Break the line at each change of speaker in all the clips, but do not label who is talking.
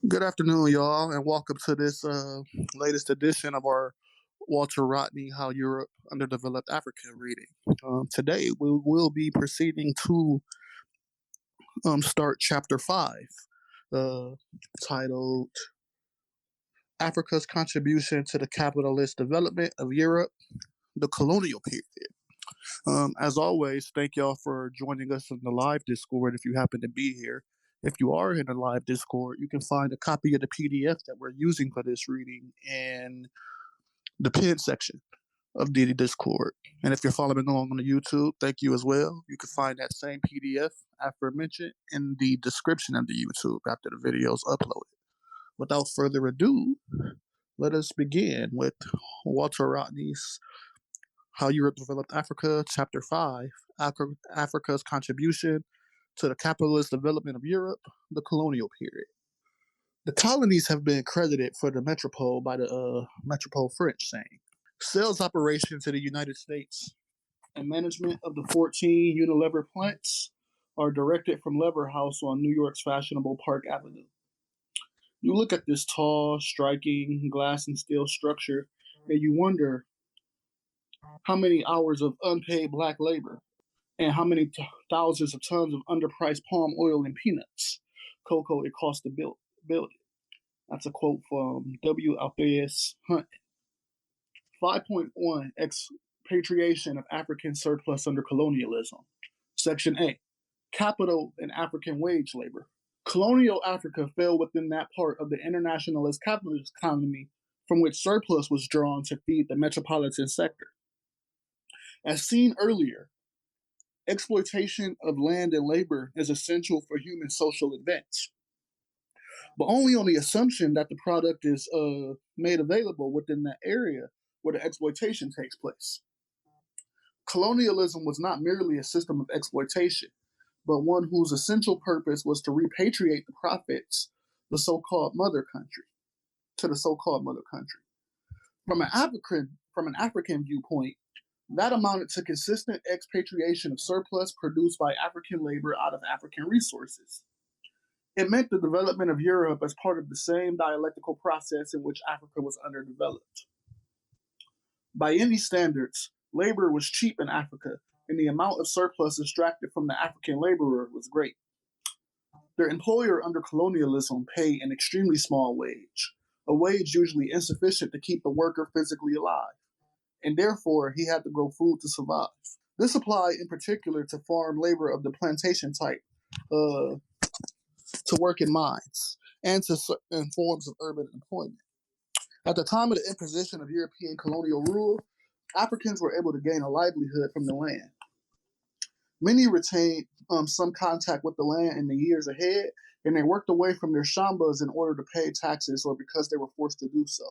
Good afternoon, y'all, and welcome to this latest edition of our Walter Rodney How Europe Underdeveloped Africa reading. Today, we will be proceeding to start Chapter 5, uh, titled Africa's Contribution to the Capitalist Development of Europe, the Colonial Period. As always, thank y'all for joining us in the live Discord if you happen to be here. If you are in the live Discord, you can find a copy of the PDF that we're using for this reading in the pinned section of the Discord. And if you're following along on the YouTube, thank you as well. You can find that same PDF aforementioned in the description of the YouTube after the video is uploaded. Without further ado, let us begin with Walter Rodney's How Europe Developed Africa, Chapter 5, Africa's Contribution to the Capitalist Development of Europe, the Colonial Period. The colonies have been credited for the metropole by the metropole French saying, sales operations in the United States and management of the 14 Unilever plants are directed from Lever House on New York's fashionable Park Avenue. You look at this tall, striking glass and steel structure, and you wonder how many hours of unpaid black labor and how many thousands of tons of underpriced palm oil and peanuts, cocoa it costs to build it. That's a quote from W. Alpheus Hunt. 5.1 Expatriation of African Surplus Under Colonialism. Section A. Capital and African Wage Labor. Colonial Africa fell within that part of the internationalist capitalist economy from which surplus was drawn to feed the metropolitan sector. As seen earlier, exploitation of land and labor is essential for human social advance, but only on the assumption that the product is made available within that area where the exploitation takes place. Colonialism was not merely a system of exploitation, but one whose essential purpose was to repatriate the profits to the so-called mother country. From an African viewpoint, that amounted to consistent expatriation of surplus produced by African labor out of African resources. It meant the development of Europe as part of the same dialectical process in which Africa was underdeveloped. By any standards, labor was cheap in Africa, and the amount of surplus extracted from the African laborer was great. Their employer under colonialism paid an extremely small wage, a wage usually insufficient to keep the worker physically alive, and therefore he had to grow food to survive. This applied in particular to farm labor of the plantation type, to work in mines, and to certain forms of urban employment. At the time of the imposition of European colonial rule, Africans were able to gain a livelihood from the land. Many retained some contact with the land in the years ahead, and they worked away from their shambas in order to pay taxes or because they were forced to do so.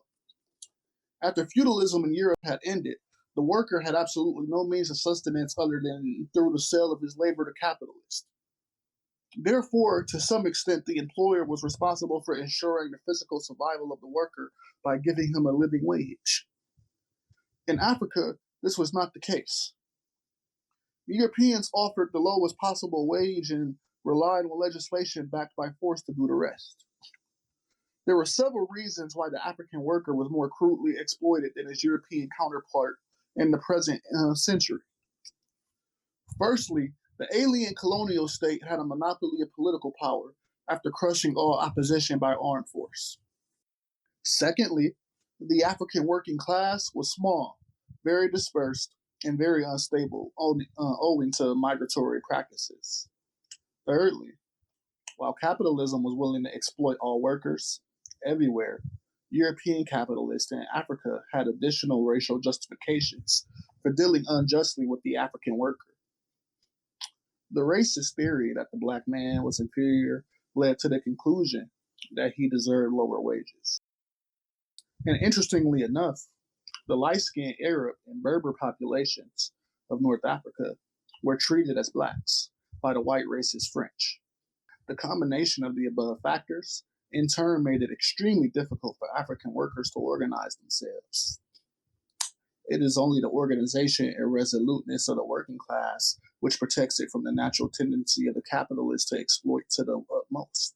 After feudalism in Europe had ended, the worker had absolutely no means of sustenance other than through the sale of his labor to capitalists. Therefore, to some extent, the employer was responsible for ensuring the physical survival of the worker by giving him a living wage. In Africa, this was not the case. The Europeans offered the lowest possible wage and relied on legislation backed by force to do the rest. There were several reasons why the African worker was more crudely exploited than his European counterpart in the present century. Firstly, the alien colonial state had a monopoly of political power after crushing all opposition by armed force. Secondly, the African working class was small, very dispersed, and very unstable, owing to migratory practices. Thirdly, while capitalism was willing to exploit all workers everywhere, European capitalists in Africa had additional racial justifications for dealing unjustly with the African worker. The racist theory that the black man was inferior led to the conclusion that he deserved lower wages. And interestingly enough, the light-skinned Arab and Berber populations of North Africa were treated as blacks by the white racist French. The combination of the above factors in turn made it extremely difficult for African workers to organize themselves. It is only the organization and resoluteness of the working class which protects it from the natural tendency of the capitalists to exploit to the utmost.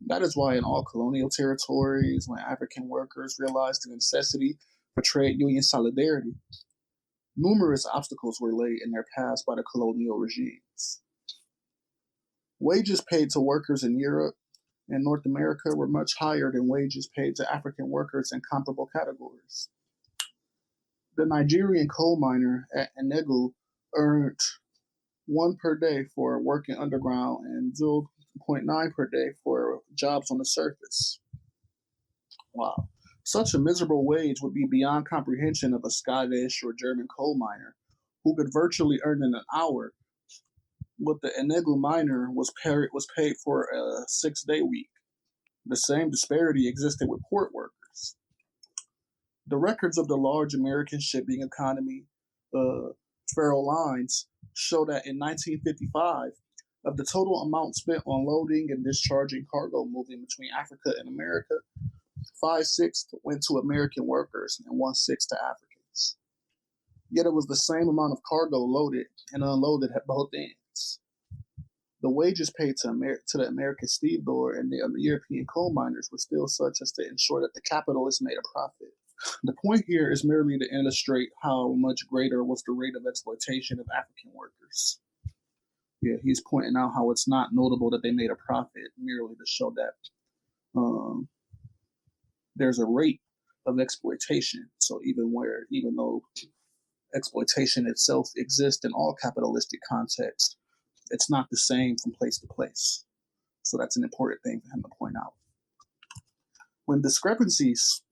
That is why in all colonial territories, when African workers realized the necessity for trade union solidarity, numerous obstacles were laid in their paths by the colonial regimes. Wages paid to workers in Europe and North America were much higher than wages paid to African workers in comparable categories. The Nigerian coal miner at Enugu earned 1 per day for working underground and 0.9 per day for jobs on the surface. Wow. Such a miserable wage would be beyond comprehension of a Scottish or German coal miner who could virtually earn in an hour what the Enugu miner was paid for a 6-day week. The same disparity existed with port workers. The records of the large American shipping economy, Faro Lines, show that in 1955, of the total amount spent on loading and discharging cargo moving between Africa and America, 5/6 went to American workers and 1/6 to Africans. Yet it was the same amount of cargo loaded and unloaded at both ends. The wages paid to the American stevedore and the European coal miners were still such as to ensure that the capitalists made a profit. The point here is merely to illustrate how much greater was the rate of exploitation of African workers. Yeah, he's pointing out how it's not notable that they made a profit, merely to show that there's a rate of exploitation. So even though exploitation itself exists in all capitalistic contexts, it's not the same from place to place. So that's an important thing for him to point out. When discrepancies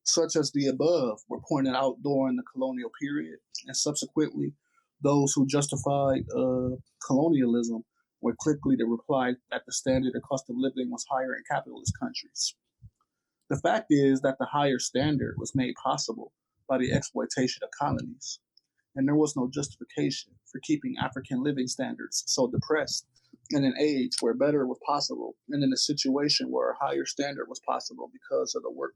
such as the above were pointed out during the colonial period, and subsequently those who justified colonialism were quickly to reply that the standard of cost of living was higher in capitalist countries. The fact is that the higher standard was made possible by the exploitation of colonies, and there was no justification for keeping African living standards so depressed in an age where better was possible and in a situation where a higher standard was possible because of the work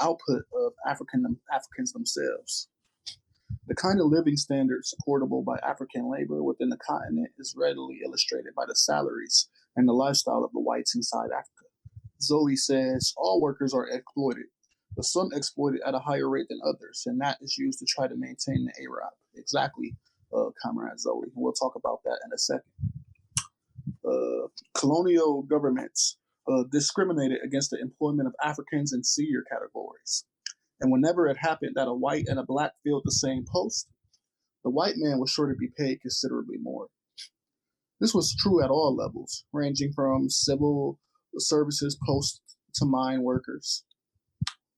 output of Africans themselves. The kind of living standard supportable by African labor within the continent is readily illustrated by the salaries and the lifestyle of the whites inside Africa. Zoe says all workers are exploited, but some exploited at a higher rate than others, and that is used to try to maintain the AROP. Exactly, Comrade Zoe. We'll talk about that in a second. Colonial governments discriminated against the employment of Africans in senior categories. And whenever it happened that a white and a black filled the same post, the white man was sure to be paid considerably more. This was true at all levels, ranging from civil services posts to mine workers.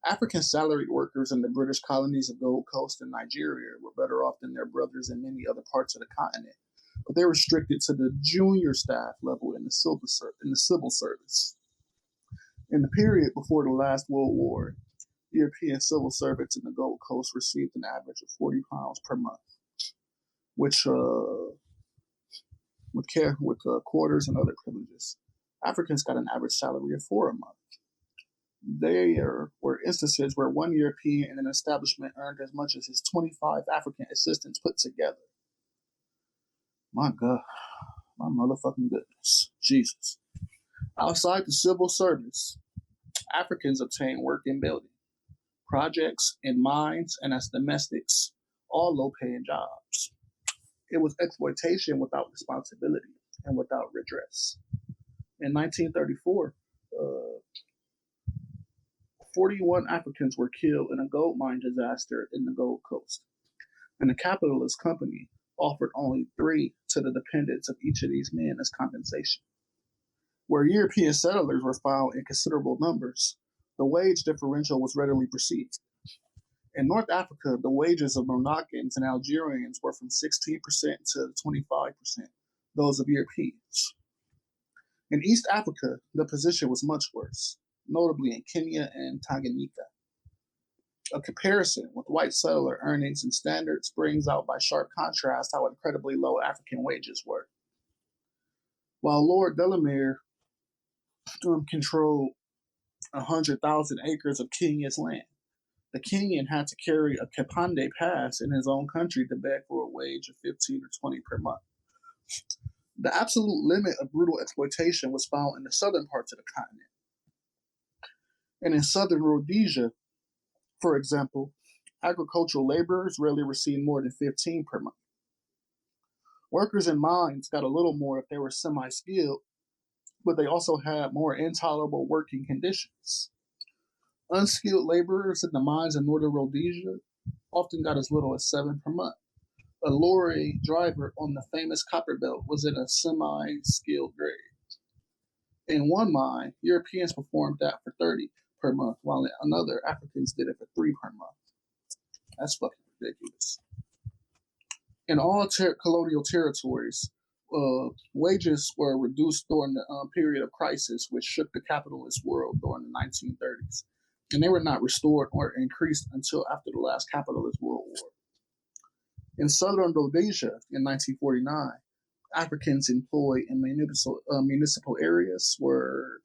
African salaried workers in the British colonies of Gold Coast and Nigeria were better off than their brothers in many other parts of the continent, but they were restricted to the junior staff level in the civil service. In the period before the last World War, European civil servants in the Gold Coast received an average of £40 per month, which with quarters and other privileges. Africans got an average salary of £4 a month. There were instances where one European in an establishment earned as much as his 25 African assistants put together. My God, my motherfucking goodness, Jesus. Outside the civil service, Africans obtained work in building, projects, in mines, and as domestics, all low-paying jobs. It was exploitation without responsibility and without redress. In 1934, 41 Africans were killed in a gold mine disaster in the Gold Coast, and the capitalist company offered only 3 to the dependents of each of these men as compensation. Where European settlers were found in considerable numbers, the wage differential was readily perceived. In North Africa, the wages of Moroccans and Algerians were from 16% to 25%, those of Europeans. In East Africa, the position was much worse, notably in Kenya and Tanganyika. A comparison with white settler earnings and standards brings out by sharp contrast how incredibly low African wages were. While Lord Delamere controlled 100,000 acres of Kenya's land, the Kenyan had to carry a Kipande pass in his own country to beg for a wage of 15 or 20 per month. The absolute limit of brutal exploitation was found in the southern parts of the continent. And in southern Rhodesia, for example, agricultural laborers rarely received more than 15 per month. Workers in mines got a little more if they were semi-skilled, but they also had more intolerable working conditions. Unskilled laborers in the mines in northern Rhodesia often got as little as 7 per month. A lorry driver on the famous copper belt was in a semi-skilled grade. In one mine, Europeans performed that for 30 per month, while in another, Africans did it for 3 per month. That's fucking ridiculous. In all colonial territories, wages were reduced during the period of crisis, which shook the capitalist world during the 1930s. And they were not restored or increased until after the last capitalist world war. In southern Rhodesia in 1949, Africans employed in municipal areas were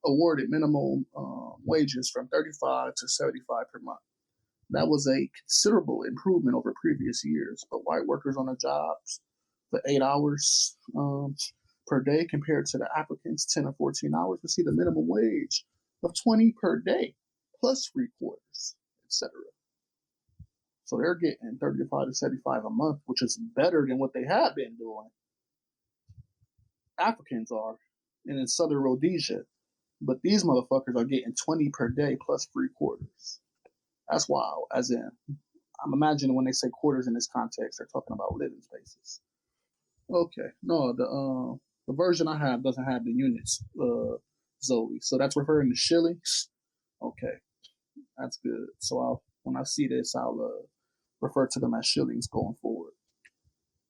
awarded minimum wages from 35 to 75 per month. That was a considerable improvement over previous years, but white workers on the jobs for 8 hours per day compared to the Africans 10 or 14 hours received a minimum wage of 20 per day plus free quarters, etc. So they're getting 35 to 75 a month, which is better than what they have been doing. Africans are, and in southern Rhodesia, but these motherfuckers are getting 20 per day plus free quarters. That's wild. As in, I'm imagining when they say quarters in this context, they're talking about living spaces. Okay, no, the version I have doesn't have the units, Zoe. So that's referring to shillings. Okay, that's good. So when I see this, I'll refer to them as shillings going forward.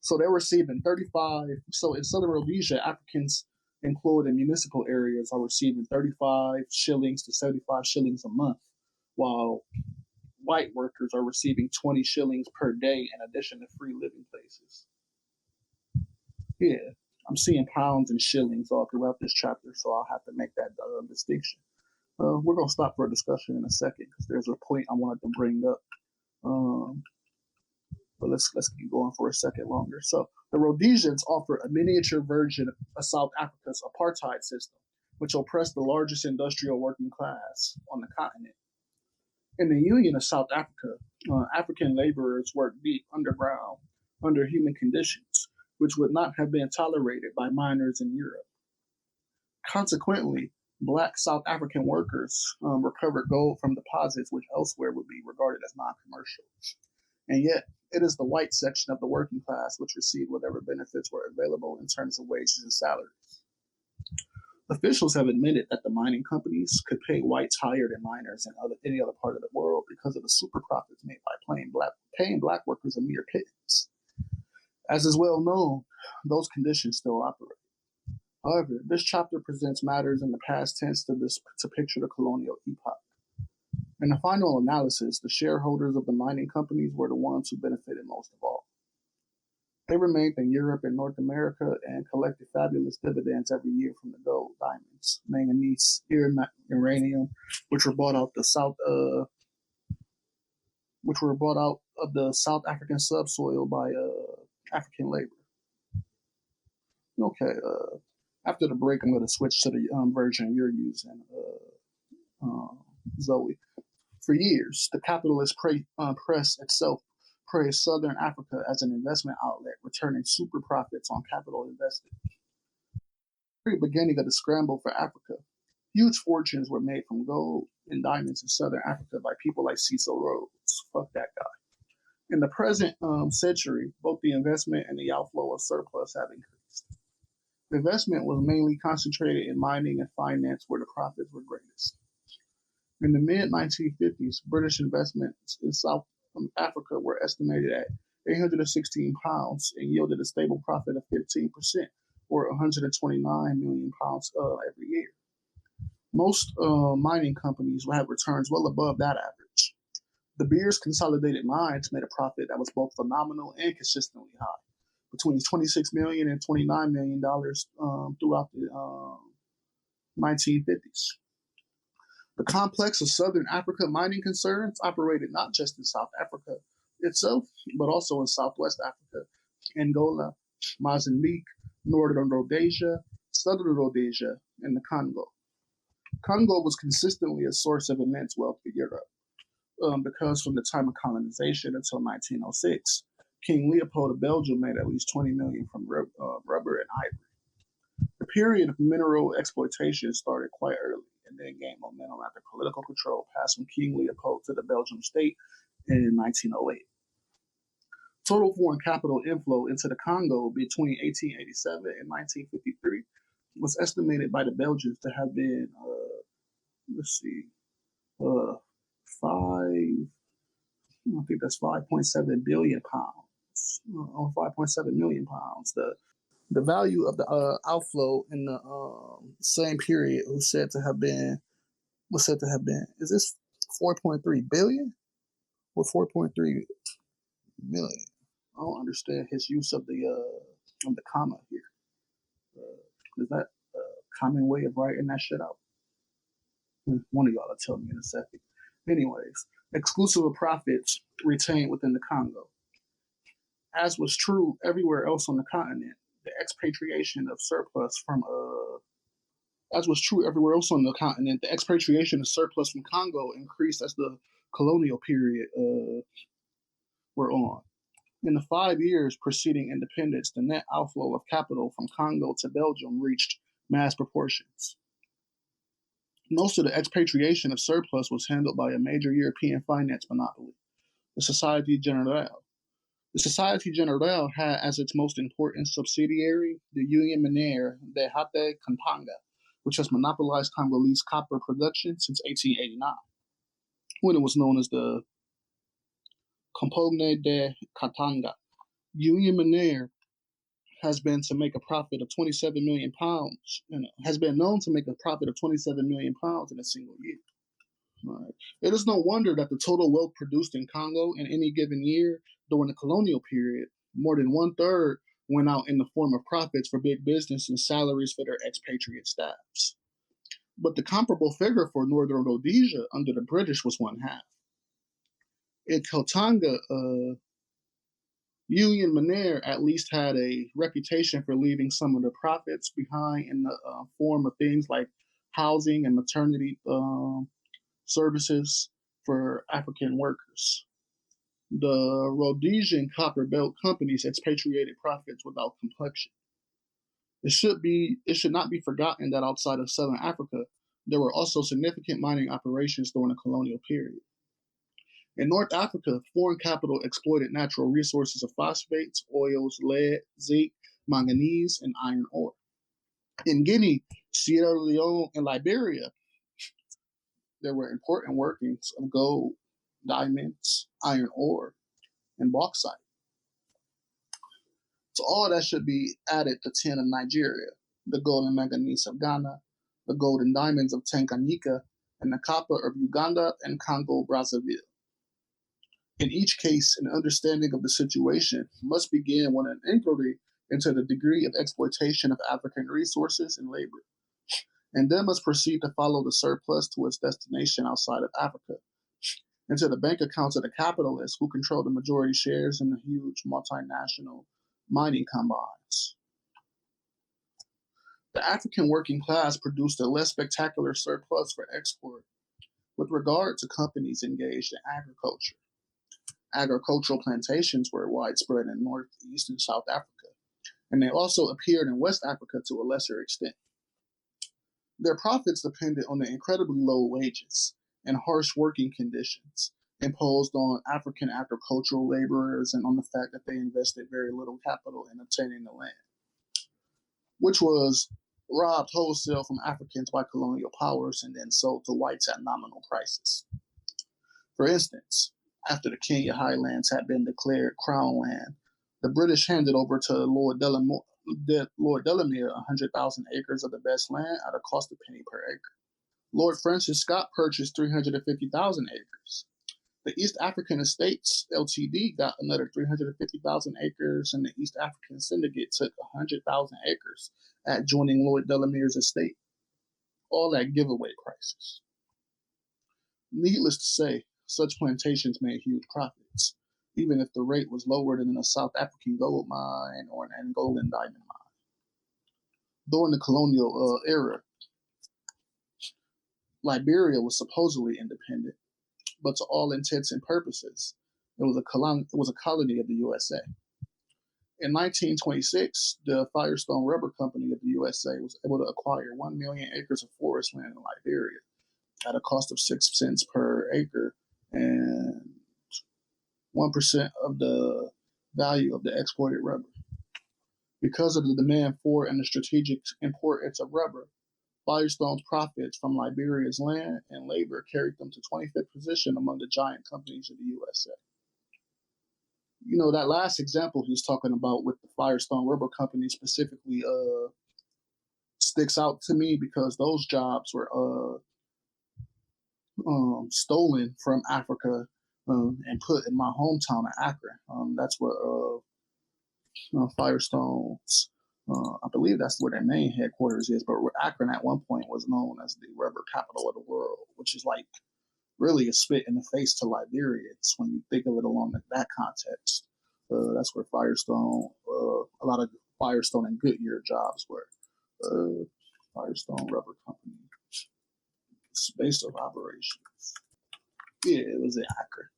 So they're receiving 35. So in southern Rhodesia, Africans employed in municipal areas are receiving 35 shillings to 75 shillings a month, while white workers are receiving 20 shillings per day in addition to free living places. Yeah, I'm seeing pounds and shillings all throughout this chapter, so I'll have to make that distinction. We're going to stop for a discussion in a second because there's a point I wanted to bring up. But let's keep going for a second longer. So the Rhodesians offer a miniature version of South Africa's apartheid system, which oppressed the largest industrial working class on the continent. In the Union of South Africa, African laborers worked deep underground under human conditions, which would not have been tolerated by miners in Europe. Consequently, black South African workers recovered gold from deposits which elsewhere would be regarded as non-commercial. And yet, it is the white section of the working class which received whatever benefits were available in terms of wages and salaries. Officials have admitted that the mining companies could pay whites higher than miners in any other part of the world because of the super profits made by paying black workers a mere pittance. As is well known, those conditions still operate. However, this chapter presents matters in the past tense to picture the colonial epoch. In the final analysis, the shareholders of the mining companies were the ones who benefited most of all. They remained in Europe and North America and collected fabulous dividends every year from the gold, diamonds, manganese, uranium, which were bought out of the South African subsoil by African labor. Okay, after the break, I'm going to switch to the version you're using, Zoe. For years, the capitalist press itself praised Southern Africa as an investment outlet, returning super profits on capital invested. At the very beginning of the scramble for Africa, huge fortunes were made from gold and diamonds in Southern Africa by people like Cecil Rhodes. Fuck that guy. In the present century, both the investment and the outflow of surplus have increased. The investment was mainly concentrated in mining and finance, where the profits were greatest. In the mid-1950s, British investments in South Africa were estimated at £816 and yielded a stable profit of 15%, or £129 million every year. Most mining companies have returns well above that average. De Beers Consolidated Mines made a profit that was both phenomenal and consistently high, between $26 million and $29 million throughout the 1950s. The complex of Southern Africa mining concerns operated not just in South Africa itself, but also in Southwest Africa, Angola, Mozambique, Northern Rhodesia, Southern Rhodesia, and the Congo. Congo was consistently a source of immense wealth for Europe, because from the time of colonization until 1906, King Leopold of Belgium made at least 20 million from rubber and ivory. The period of mineral exploitation started quite early and then gained momentum after political control passed from King Leopold to the Belgian state in 1908. Total foreign capital inflow into the Congo between 1887 and 1953 was estimated by the Belgians to have been, five, I think that's 5.7 billion pounds, or 5.7 million pounds. The value of the outflow in the same period was said to have been, is this 4.3 billion or 4.3 million? I don't understand his use of the comma here. Is that a common way of writing that shit out? One of y'all will tell me in a second. Anyways, exclusive of profits retained within the Congo. As was true everywhere else on the continent, the expatriation of surplus from as was true everywhere else on the continent, the expatriation of surplus from Congo increased as the colonial period were on. In the 5 years preceding independence, the net outflow of capital from Congo to Belgium reached mass proportions. Most of the expatriation of surplus was handled by a major European finance monopoly, the Société Générale. The Société Générale had as its most important subsidiary the Union Minière de Haut-Katanga, which has monopolized Congolese copper production since 1889, when it was known as the Compagnie de Katanga. Union Minière has been to make a profit of 27 million pounds, and has been known to make a profit of 27 million pounds in a single year. Right. It is no wonder that the total wealth produced in Congo in any given year during the colonial period, more than 1/3 went out in the form of profits for big business and salaries for their expatriate staffs. But the comparable figure for Northern Rhodesia under the British was 1/2. In Katanga, Union Minière at least had a reputation for leaving some of the profits behind in the form of things like housing and maternity services for African workers. The Rhodesian copper belt companies expatriated profits without complexion. It should not be forgotten that outside of Southern Africa, there were also significant mining operations during the colonial period. In North Africa, foreign capital exploited natural resources of phosphates, oils, lead, zinc, manganese, and iron ore. In Guinea, Sierra Leone, and Liberia, there were important workings of gold, diamonds, iron ore, and bauxite. So all that should be added to tin of Nigeria, the gold and manganese of Ghana, the gold and diamonds of Tanganyika, and the copper of Uganda and Congo Brazzaville. In each case, an understanding of the situation must begin with an inquiry into the degree of exploitation of African resources and labor, and then must proceed to follow the surplus to its destination outside of Africa, into the bank accounts of the capitalists who control the majority shares in the huge multinational mining combines. The African working class produced a less spectacular surplus for export with regard to companies engaged in agriculture. Agricultural plantations were widespread in Northeast and South Africa, and they also appeared in West Africa to a lesser extent. Their profits depended on the incredibly low wages and harsh working conditions imposed on African agricultural laborers, and on the fact that they invested very little capital in obtaining the land, which was robbed wholesale from Africans by colonial powers and then sold to whites at nominal prices. For instance, after the Kenya highlands had been declared crown land, the British handed over to Lord Delamere 100,000 acres of the best land at a cost of penny per acre. Lord Francis Scott purchased 350,000 acres. The East African Estates Ltd. got another 350,000 acres, and the East African Syndicate took 100,000 acres at joining Lord Delamere's estate, all at giveaway prices. Needless to say, such plantations made huge profits. even if the rate was lower than in a South African gold mine or an Angolan diamond mine. During the colonial era, Liberia was supposedly independent, but to all intents and purposes, it was a colony of the USA. In 1926, the Firestone Rubber Company of the USA was able to acquire 1 million acres of forest land in Liberia at a cost of 6 cents per acre and 1% of the value of the exported rubber. Because of the demand for and the strategic importance of rubber, Firestone's profits from Liberia's land and labor carried them to 25th position among the giant companies of the USA. You know, that last example he's talking about with the Firestone Rubber Company specifically sticks out to me because those jobs were stolen from Africa and put in my hometown of Akron. That's where Firestone's, I believe that's where their main headquarters is, but Akron at one point was known as the rubber capital of the world, which is like really a spit in the face to Liberians when you think of it along that context. That's where Firestone, a lot of Firestone and Goodyear jobs were. Firestone Rubber Company, base of operations. Yeah, it was in Akron.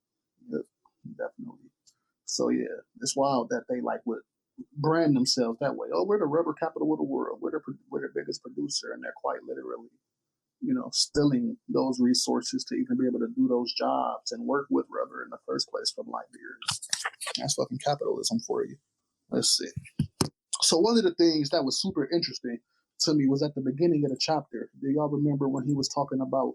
Yep, definitely. So yeah, it's wild that they like would brand themselves that way. Oh, we're the rubber capital of the world. We're the biggest producer, and they're quite literally, you know, stealing those resources to even be able to do those jobs and work with rubber in the first place from Liberia. That's fucking capitalism for you. Let's see. So one of the things that was super interesting to me was at the beginning of the chapter. Do y'all remember when he was talking about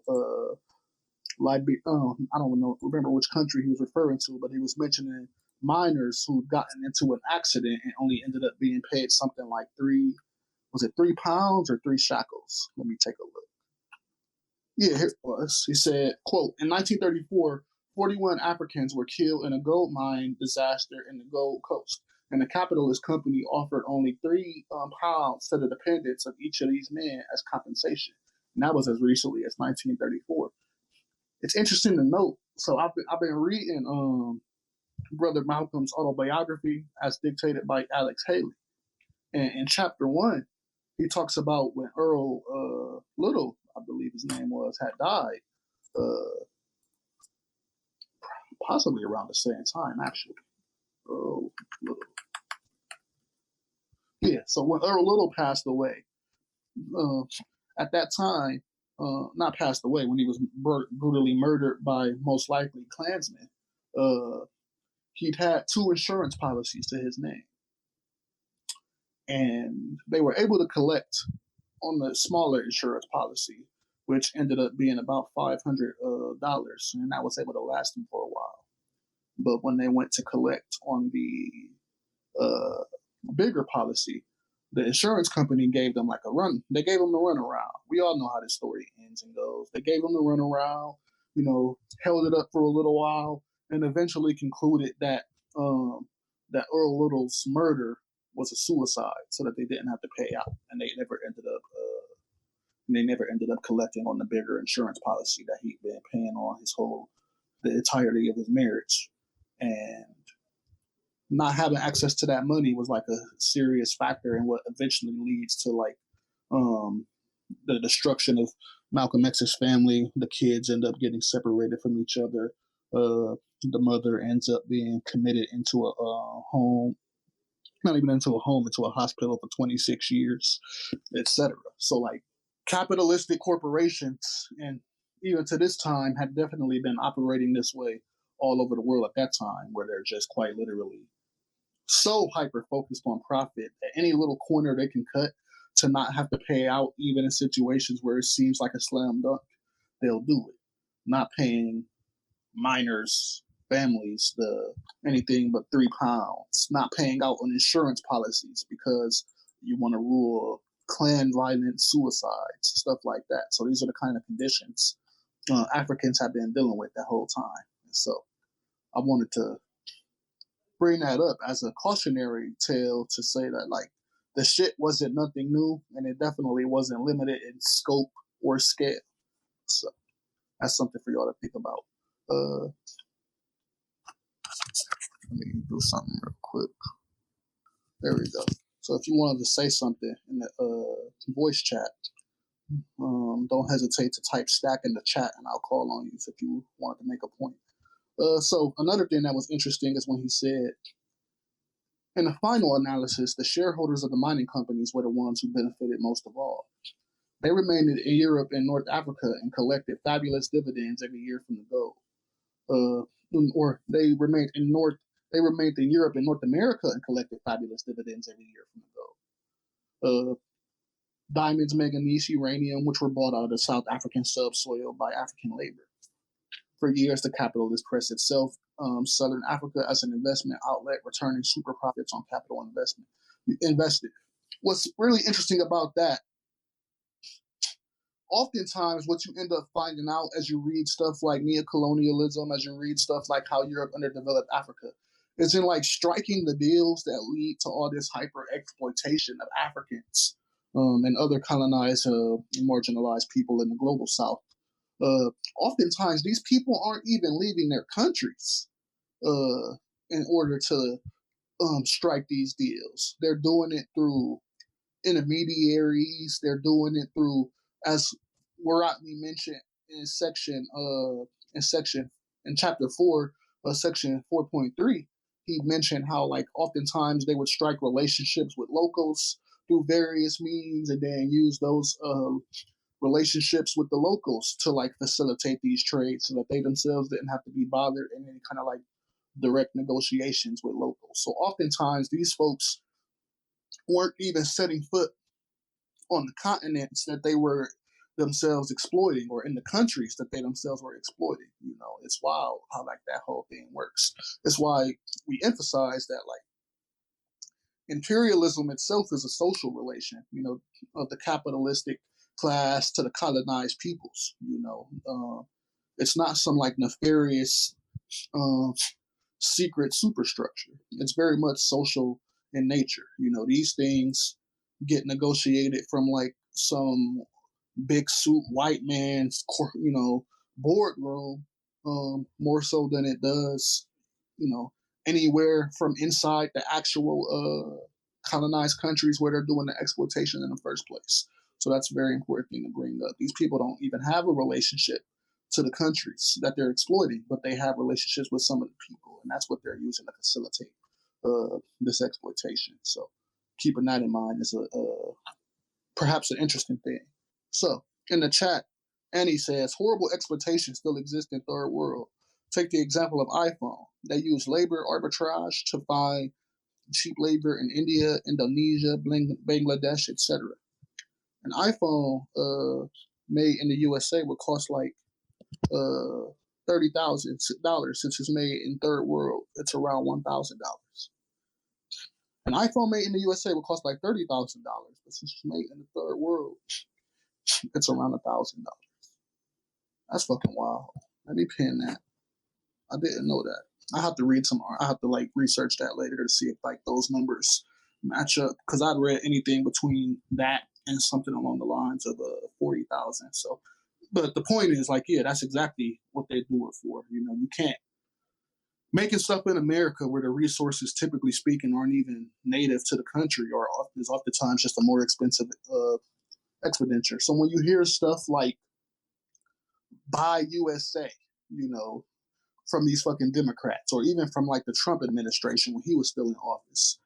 Liberia? I don't remember which country he was referring to, but he was mentioning miners who'd gotten into an accident and only ended up being paid something like £3 or 3 shekels? Let me take a look. Yeah, here it was. He said, quote, in 1934, 41 Africans were killed in a gold mine disaster in the Gold Coast, and the capitalist company offered only £3 to the dependents of each of these men as compensation. And that was as recently as 1934. It's interesting to note. So I've been reading Brother Malcolm's autobiography as dictated by Alex Haley, and in chapter 1, he talks about when Earl Little, I believe his name was, had died, possibly around the same time, actually. Earl Little. Yeah, so when Earl Little passed away, at that time, not passed away, when he was brutally murdered by most likely Klansmen, he'd had 2 insurance policies to his name. And they were able to collect on the smaller insurance policy, which ended up being about $500, and that was able to last them for a while. But when they went to collect on the bigger policy, the insurance company gave them like a run. They gave them the runaround. We all know how this story ends and goes. They gave them the runaround, you know, held it up for a little while, and eventually concluded that that Earl Little's murder was a suicide, so that they didn't have to pay out, and they never ended up collecting on the bigger insurance policy that he'd been paying on the entirety of his marriage. And not having access to that money was like a serious factor in what eventually leads to like the destruction of Malcolm X's family. The kids end up getting separated from each other. The mother ends up being committed into a home, not even into a home, into a hospital for 26 years, etc. So like capitalistic corporations, and even to this time, had definitely been operating this way all over the world at that time, where they're just quite literally so hyper focused on profit that any little corner they can cut to not have to pay out, even in situations where it seems like a slam dunk, they'll do it. Not paying minors, families, anything but £3, not paying out on insurance policies because you want to rule clan violence, suicides, stuff like that. So these are the kind of conditions Africans have been dealing with that whole time. And so I wanted to bring that up as a cautionary tale to say that like the shit wasn't nothing new, and it definitely wasn't limited in scope or scale. So that's something for y'all to think about. me do something real quick. There we go. So if you wanted to say something in the voice chat, don't hesitate to type stack in the chat, and I'll call on you if you wanted to make a point. So another thing that was interesting is when he said, in the final analysis, the shareholders of the mining companies were the ones who benefited most of all. They remained in Europe and North Africa and collected fabulous dividends every year from the gold. Or they remained in Europe and North America and collected fabulous dividends every year from the gold. Diamonds, manganese, uranium, which were bought out of the South African subsoil by African labor. For years, the capitalist press itself, Southern Africa as an investment outlet, returning super profits on capital invested. What's really interesting about that, oftentimes what you end up finding out as you read stuff like neo-colonialism, as you read stuff like how Europe underdeveloped Africa, is in like striking the deals that lead to all this hyper exploitation of Africans and other colonized and marginalized people in the global South. Oftentimes, these people aren't even leaving their countries in order to strike these deals. They're doing it through intermediaries. They're doing it through, as Rodney mentioned in chapter 4, section 4.3. He mentioned how like oftentimes they would strike relationships with locals through various means, and then use those relationships with the locals to like facilitate these trades, so that they themselves didn't have to be bothered in any kind of like direct negotiations with locals. So oftentimes these folks weren't even setting foot on the continents that they were themselves exploiting, or in the countries that they themselves were exploiting. You know, it's wild how like that whole thing works. It's why we emphasize that like imperialism itself is a social relation, you know, of the capitalistic class to the colonized peoples. You know, it's not some like nefarious secret superstructure. It's very much social in nature. You know, these things get negotiated from like some big suit white man's, you know, boardroom, more so than it does, you know, anywhere from inside the actual colonized countries where they're doing the exploitation in the first place. So that's a very important thing to bring up. These people don't even have a relationship to the countries that they're exploiting, but they have relationships with some of the people, and that's what they're using to facilitate this exploitation. So keeping that in mind is perhaps an interesting thing. So in the chat, Annie says, horrible exploitation still exists in third world. Take the example of iPhone. They use labor arbitrage to find cheap labor in India, Indonesia, Bangladesh, etc. An iPhone made in the USA would cost like $30,000 since it's made in third world. It's around $1,000. An iPhone made in the USA would cost like $30,000, but since it's made in the third world, it's around $1,000. That's fucking wild. Let me pin that. I didn't know that. I have to read some. I have to like research that later to see if like those numbers match up, because I'd read anything between that and something along the lines of 40,000. So, but the point is like, yeah, that's exactly what they do it for. You know, you can't making stuff in America where the resources, typically speaking, aren't even native to the country, or is oftentimes just a more expensive expenditure. So when you hear stuff like "Buy USA," you know, from these fucking Democrats, or even from like the Trump administration when he was still in office,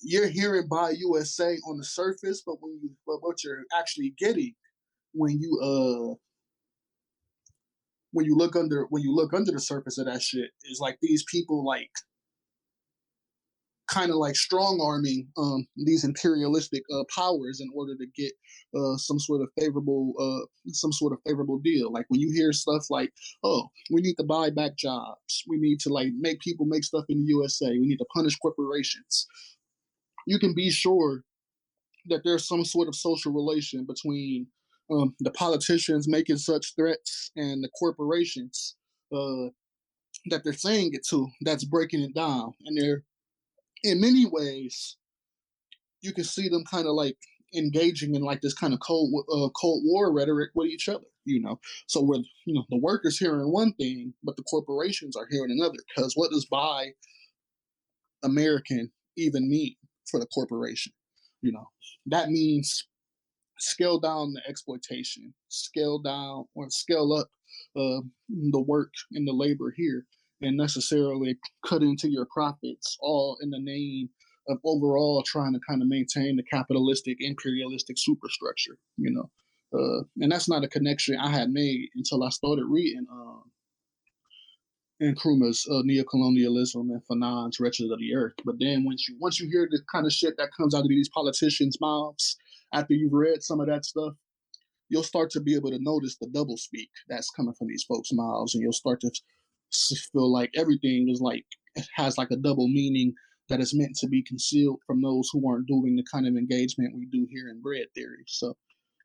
you're hearing "Buy USA" on the surface, but what you're actually getting when you look under the surface of that shit is like these people like kind of like strong arming these imperialistic powers in order to get some sort of favorable deal. Like when you hear stuff like, "Oh, we need to buy back jobs. We need to like make people make stuff in the USA. We need to punish corporations." You can be sure that there's some sort of social relation between the politicians making such threats and the corporations that they're saying it to, that's breaking it down. And they're, in many ways, you can see them kind of like engaging in like this kind of cold war rhetoric with each other. So we're, the workers hearing one thing, but the corporations are hearing another. Because what does buy American even mean for the corporation? That means scale down the exploitation, scale down or scale up the work and the labor here, and necessarily cut into your profits, all in the name of overall trying to kind of maintain the capitalistic, imperialistic superstructure, and that's not a connection I had made until I started reading Nkrumah's Neo-colonialism and Fanon's Wretches of the Earth. But then once you hear the kind of shit that comes out of these politicians' mouths after you've read some of that stuff, you'll start to be able to notice the double speak that's coming from these folks' mouths, and you'll start to feel like everything is like has like a double meaning that is meant to be concealed from those who aren't doing the kind of engagement we do here in bread theory. So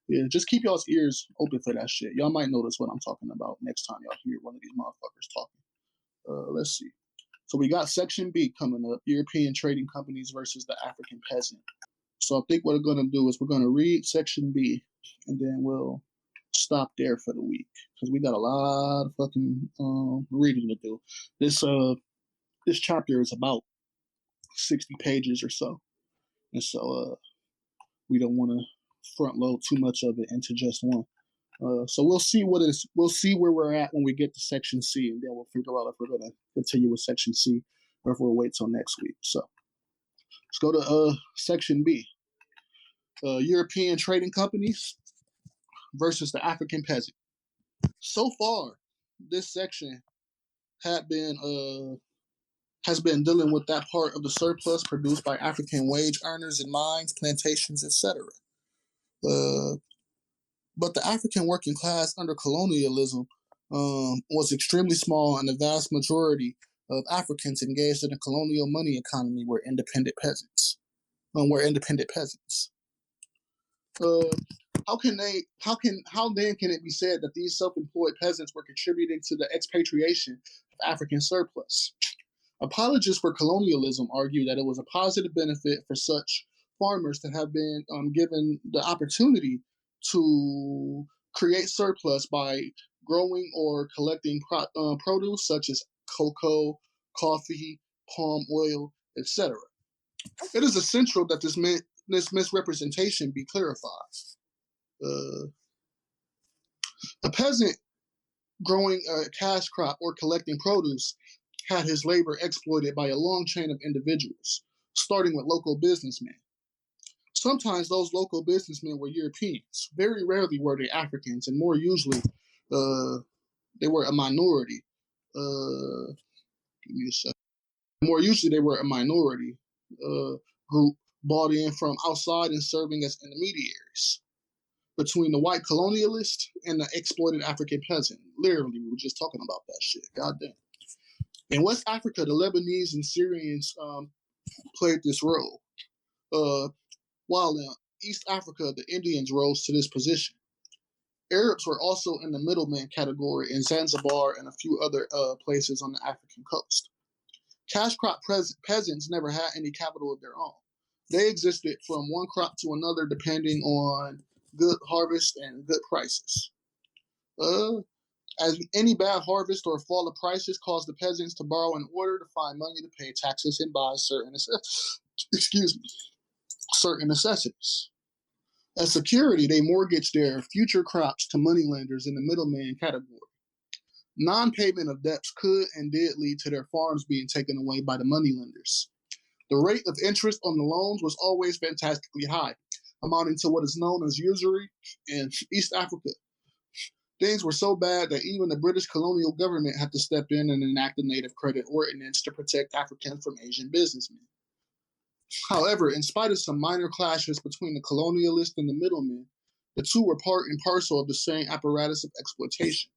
yeah, just keep y'all's ears open for that shit. Y'all might notice what I'm talking about next time y'all hear one of these motherfuckers talking. Let's see. So we got Section B coming up, European trading companies versus the African peasant. So I think what we're going to do is we're going to read Section B, and then we'll stop there for the week, because we got a lot of fucking reading to do. This chapter is about 60 pages or so, and so we don't want to front load too much of it into just one. So we'll see where we're at when we get to Section C, and then we'll figure out if we're going to continue with Section C or if we'll wait till next week. So let's go to Section B. European trading companies versus the African peasant. So far, this section has been dealing with that part of the surplus produced by African wage earners in mines, plantations, etc. But the African working class under colonialism was extremely small, and the vast majority of Africans engaged in the colonial money economy were independent peasants. How then can it be said that these self-employed peasants were contributing to the expatriation of African surplus? Apologists for colonialism argue that it was a positive benefit for such farmers to have been given the opportunity to create surplus by growing or collecting produce such as cocoa, coffee, palm oil, etc. It is essential that this misrepresentation be clarified. A peasant growing a cash crop or collecting produce had his labor exploited by a long chain of individuals, starting with local businessmen. Sometimes those local businessmen were Europeans. Very rarely were they Africans, and more usually they were a minority. Give me a second. More usually they were a minority group bought in from outside and serving as intermediaries between the white colonialist and the exploited African peasant. Literally, we were just talking about that shit. Goddamn. In West Africa, the Lebanese and Syrians played this role, while in East Africa, the Indians rose to this position. Arabs were also in the middleman category in Zanzibar and a few other places on the African coast. Cash crop peasants never had any capital of their own. They existed from one crop to another depending on good harvest and good prices. As any bad harvest or fall of prices caused the peasants to borrow in order to find money to pay taxes and buy certain necessities. As security, they mortgaged their future crops to moneylenders in the middleman category. Non-payment of debts could and did lead to their farms being taken away by the moneylenders. The rate of interest on the loans was always fantastically high, amounting to what is known as usury in East Africa. Things were so bad that even the British colonial government had to step in and enact a native credit ordinance to protect Africans from Asian businessmen. However, in spite of some minor clashes between the colonialist and the middlemen, the two were part and parcel of the same apparatus of exploitation.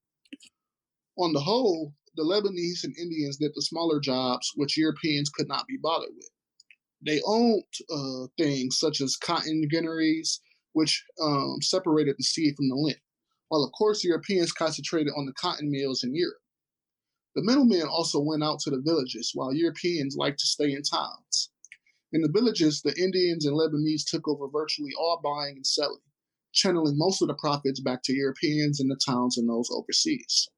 On the whole, the Lebanese and Indians did the smaller jobs which Europeans could not be bothered with. They owned things such as cotton ginneries, which separated the seed from the lint, while of course Europeans concentrated on the cotton mills in Europe. The middlemen also went out to the villages, while Europeans liked to stay in towns. In the villages, the Indians and Lebanese took over virtually all buying and selling. channeling most of the profits back to Europeans and the towns and those overseas.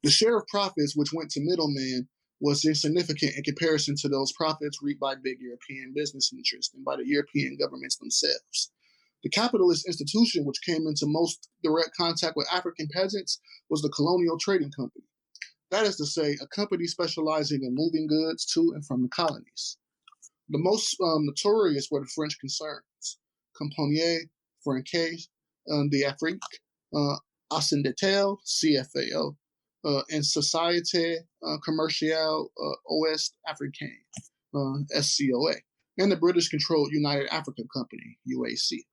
The share of profits which went to middlemen was insignificant in comparison to those profits reaped by big European business interests and by the European governments themselves. The capitalist institution which came into most direct contact with African peasants was the colonial trading company. That is to say, a company specializing in moving goods to and from the colonies. The most notorious were the French concerns: Compagnie Francaise d'Afrique, Occidentale, CFAO, and Société Commerciale Ouest Africaine, SCOA, and the British-controlled United African Company, UAC.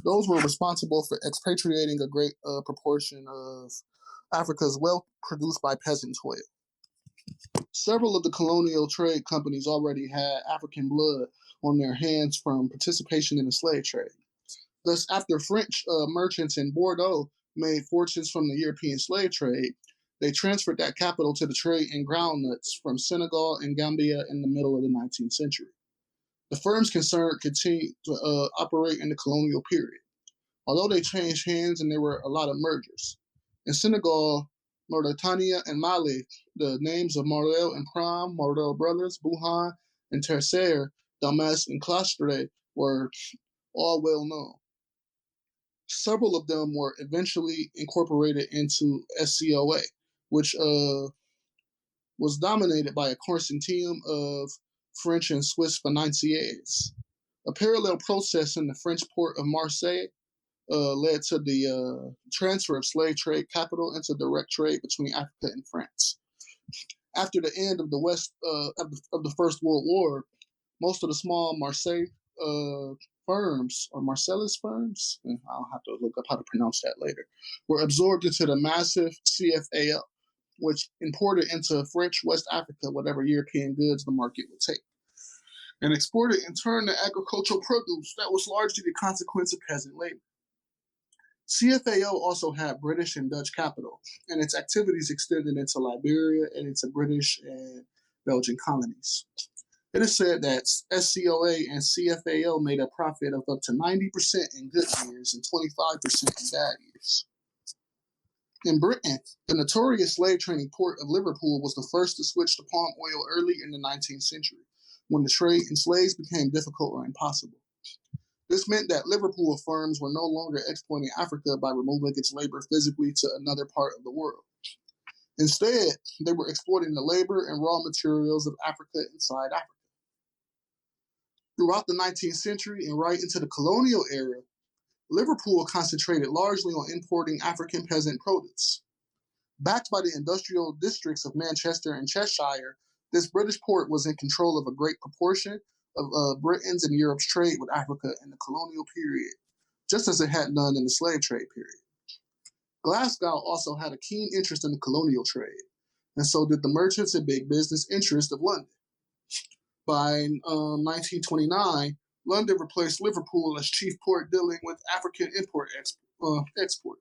Those were responsible for expatriating a great proportion of Africa's wealth produced by peasant toil. Several of the colonial trade companies already had African blood on their hands from participation in the slave trade. Thus, after French merchants in Bordeaux made fortunes from the European slave trade, they transferred that capital to the trade in groundnuts from Senegal and Gambia in the middle of the 19th century. The firms concerned continued to operate in the colonial period, although they changed hands and there were a lot of mergers. In Senegal, Mauritania, and Mali, the names of Morel and Pram, Morel brothers, Buhan, and Tercer, Damas, and Clastre were all well known. Several of them were eventually incorporated into SCOA, which was dominated by a consortium of French and Swiss financiers. A parallel process in the French port of Marseille led to the transfer of slave trade capital into direct trade between Africa and France. After the end of the First World War, most of the small Marseille firms, or Marcellus firms, I'll have to look up how to pronounce that later, were absorbed into the massive CFAO, which imported into French West Africa whatever European goods the market would take, and exported in turn the agricultural produce that was largely the consequence of peasant labor. CFAO also had British and Dutch capital, and its activities extended into Liberia and into British and Belgian colonies. It is said that SCOA and CFAO made a profit of up to 90% in good years and 25% in bad years. In Britain, the notorious slave trading port of Liverpool was the first to switch to palm oil early in the 19th century, when the trade in slaves became difficult or impossible. This meant that Liverpool firms were no longer exploiting Africa by removing its labor physically to another part of the world. Instead, they were exploiting the labor and raw materials of Africa inside Africa. Throughout the 19th century and right into the colonial era, Liverpool concentrated largely on importing African peasant produce. Backed by the industrial districts of Manchester and Cheshire, this British port was in control of a great proportion of Britain's and Europe's trade with Africa in the colonial period, just as it had done in the slave trade period. Glasgow also had a keen interest in the colonial trade, and so did the merchants and big business interests of London. By 1929, London replaced Liverpool as chief port dealing with African export.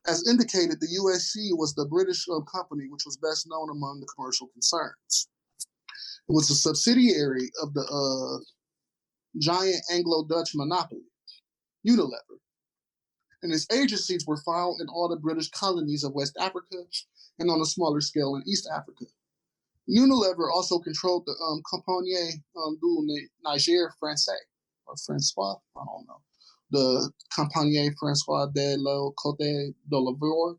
As indicated, the USC was the British company which was best known among the commercial concerns. It was a subsidiary of the giant Anglo-Dutch monopoly, Unilever, and its agencies were found in all the British colonies of West Africa and on a smaller scale in East Africa. Unilever also controlled the Compagnie du Niger Français, or François, I don't know, the Compagnie François de la Côte de l'Ivoire,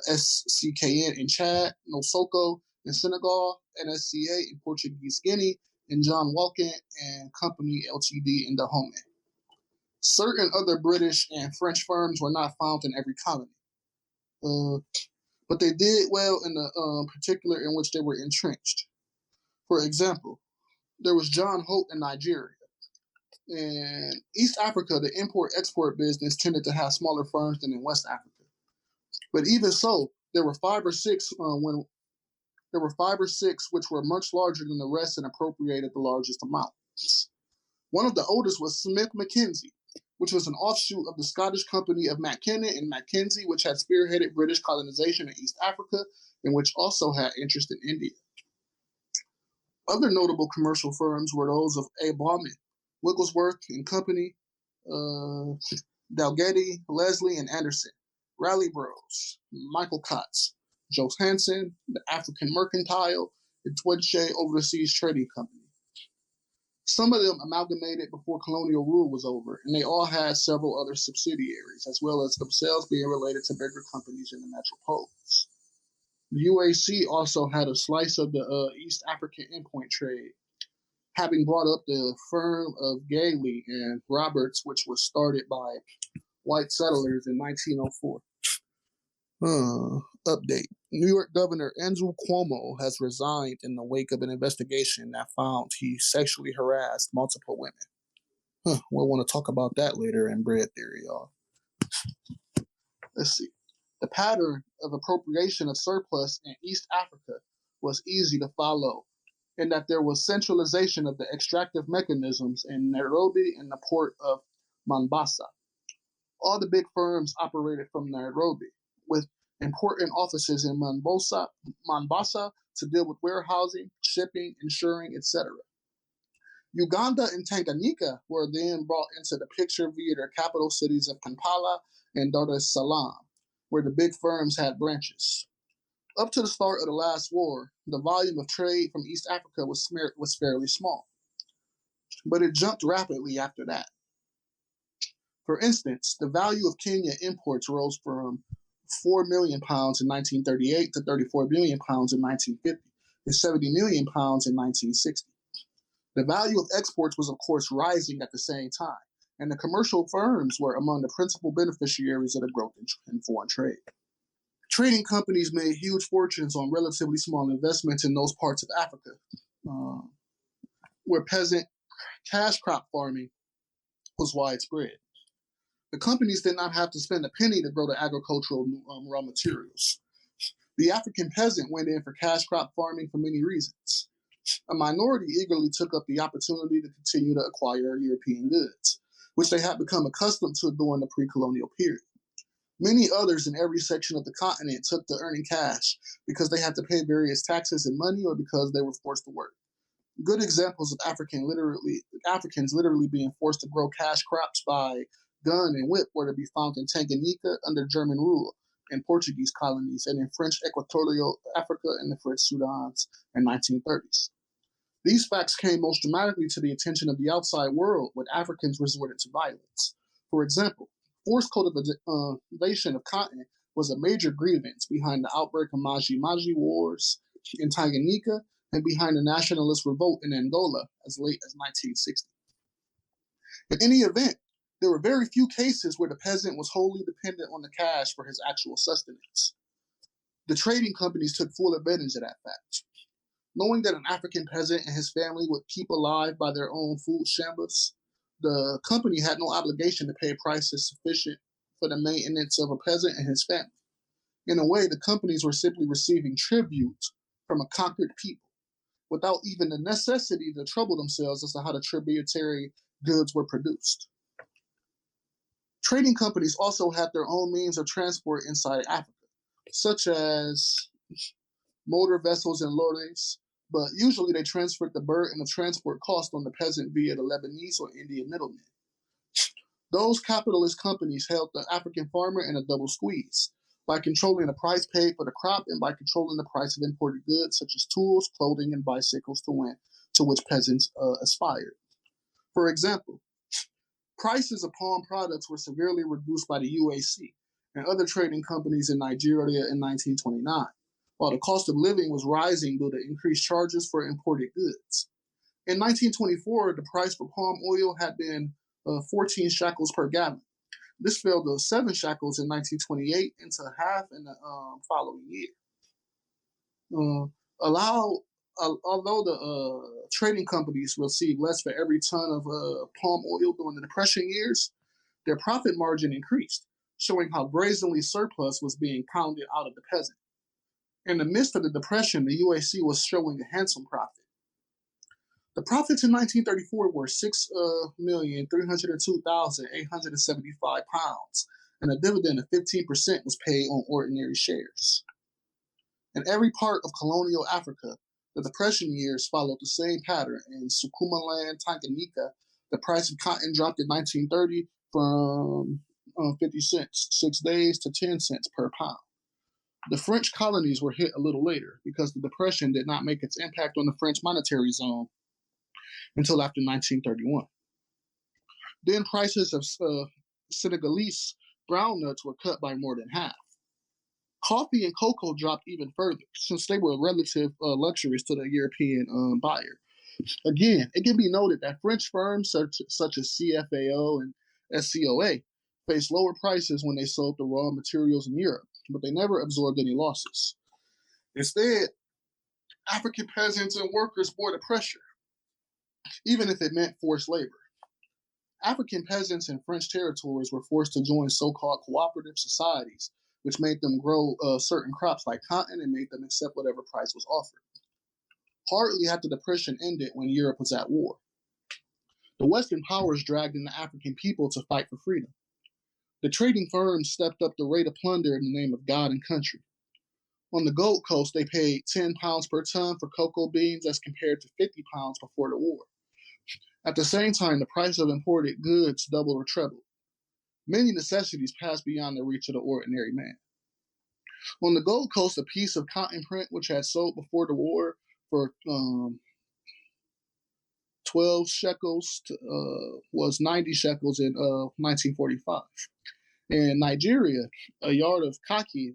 SCKN in Chad, Nosoko in Senegal, NSCA in Portuguese Guinea, and John Walken and Company Ltd in Dahomey. Certain other British and French firms were not found in every colony, but they did well in the particular in which they were entrenched. For example, there was John Hope in Nigeria. In East Africa, the import-export business tended to have smaller firms than in West Africa. But even so, there were five or six which were much larger than the rest and appropriated the largest amounts. One of the oldest was Smith Mackenzie, which was an offshoot of the Scottish company of Mackinnon and Mackenzie, which had spearheaded British colonization in East Africa and which also had interest in India. Other notable commercial firms were those of A. Bauman, Wigglesworth and Company, Dalgetty, Leslie, and Anderson, Raleigh Burroughs, Michael Kotz, Johansen, the African Mercantile, and Deutsche Overseas Trading Company. Some of them amalgamated before colonial rule was over, and they all had several other subsidiaries, as well as themselves being related to bigger companies in the metropolis. The UAC also had a slice of the East African import trade, having brought up the firm of Gailey and Roberts, which was started by white settlers in 1904. Update. New York Governor Andrew Cuomo has resigned in the wake of an investigation that found he sexually harassed multiple women. We'll want to talk about that later in Bread Theory, y'all. Let's see. The pattern of appropriation of surplus in East Africa was easy to follow, in that there was centralization of the extractive mechanisms in Nairobi and the port of Mombasa. All the big firms operated from Nairobi, with important offices in Mombasa to deal with warehousing, shipping, insuring, etc. Uganda and Tanganyika were then brought into the picture via their capital cities of Kampala and Dar es Salaam, where the big firms had branches. Up to the start of the last war, the volume of trade from East Africa was fairly small, but it jumped rapidly after that. For instance, the value of Kenyan imports rose from £4 million in 1938 to £34 million in 1950 to £70 million in 1960. The value of exports was, of course, rising at the same time, and the commercial firms were among the principal beneficiaries of the growth in foreign trade. Trading companies made huge fortunes on relatively small investments in those parts of Africa where peasant cash crop farming was widespread. The companies did not have to spend a penny to grow the agricultural raw materials. The African peasant went in for cash crop farming for many reasons. A minority eagerly took up the opportunity to continue to acquire European goods, which they had become accustomed to during the pre-colonial period. Many others in every section of the continent took to earning cash because they had to pay various taxes and money or because they were forced to work. Good examples of Africans literally being forced to grow cash crops by gun and whip were to be found in Tanganyika under German rule, in Portuguese colonies, and in French Equatorial Africa and the French Sudans in 1930s. These facts came most dramatically to the attention of the outside world when Africans resorted to violence. For example, forced cultivation of cotton was a major grievance behind the outbreak of Maji-Maji wars in Tanganyika and behind the nationalist revolt in Angola as late as 1960. In any event, there were very few cases where the peasant was wholly dependent on the cash for his actual sustenance. The trading companies took full advantage of that fact. Knowing that an African peasant and his family would keep alive by their own food shambas, the company had no obligation to pay prices sufficient for the maintenance of a peasant and his family. In a way, the companies were simply receiving tribute from a conquered people, without even the necessity to trouble themselves as to how the tributary goods were produced. Trading companies also had their own means of transport inside Africa, such as motor vessels and lorries, but usually they transferred the burden of transport cost on the peasant via the Lebanese or Indian middlemen. Those capitalist companies held the African farmer in a double squeeze by controlling the price paid for the crop and by controlling the price of imported goods such as tools, clothing, and bicycles to which peasants aspired. For example, prices of palm products were severely reduced by the UAC and other trading companies in Nigeria in 1929, while the cost of living was rising due to increased charges for imported goods. In 1924, the price for palm oil had been 14 shekels per gallon. This fell to 7 shekels in 1928 and to half in the following year. Although the trading companies received less for every ton of palm oil during the Depression years, their profit margin increased, showing how brazenly surplus was being pounded out of the peasant. In the midst of the Depression, the UAC was showing a handsome profit. The profits in 1934 were £6,302,875, and a dividend of 15% was paid on ordinary shares. In every part of colonial Africa, the Depression years followed the same pattern. In Sukumaland, Tanganyika, The price of cotton dropped in 1930 from 50 cents 6 days to 10 cents per pound. The French colonies were hit a little later because the Depression did not make its impact on the French monetary zone until after 1931. Then prices of Senegalese brown nuts were cut by more than half. Coffee and cocoa dropped even further since they were relative luxuries to the European buyer. Again, it can be noted that French firms such as CFAO and SCOA faced lower prices when they sold the raw materials in Europe, but they never absorbed any losses. Instead, African peasants and workers bore the pressure, even if it meant forced labor. African peasants in French territories were forced to join so-called cooperative societies, which made them grow certain crops like cotton and made them accept whatever price was offered. Hardly after the Depression ended when Europe was at war. The Western powers dragged in the African people to fight for freedom. The trading firms stepped up the rate of plunder in the name of God and country. On the Gold Coast, they paid 10 pounds per ton for cocoa beans as compared to 50 pounds before the war. At the same time, the price of imported goods doubled or trebled. Many necessities passed beyond the reach of the ordinary man. On the Gold Coast, a piece of cotton print which had sold before the war for 12 shekels was 90 shekels in 1945. In Nigeria, a yard of khaki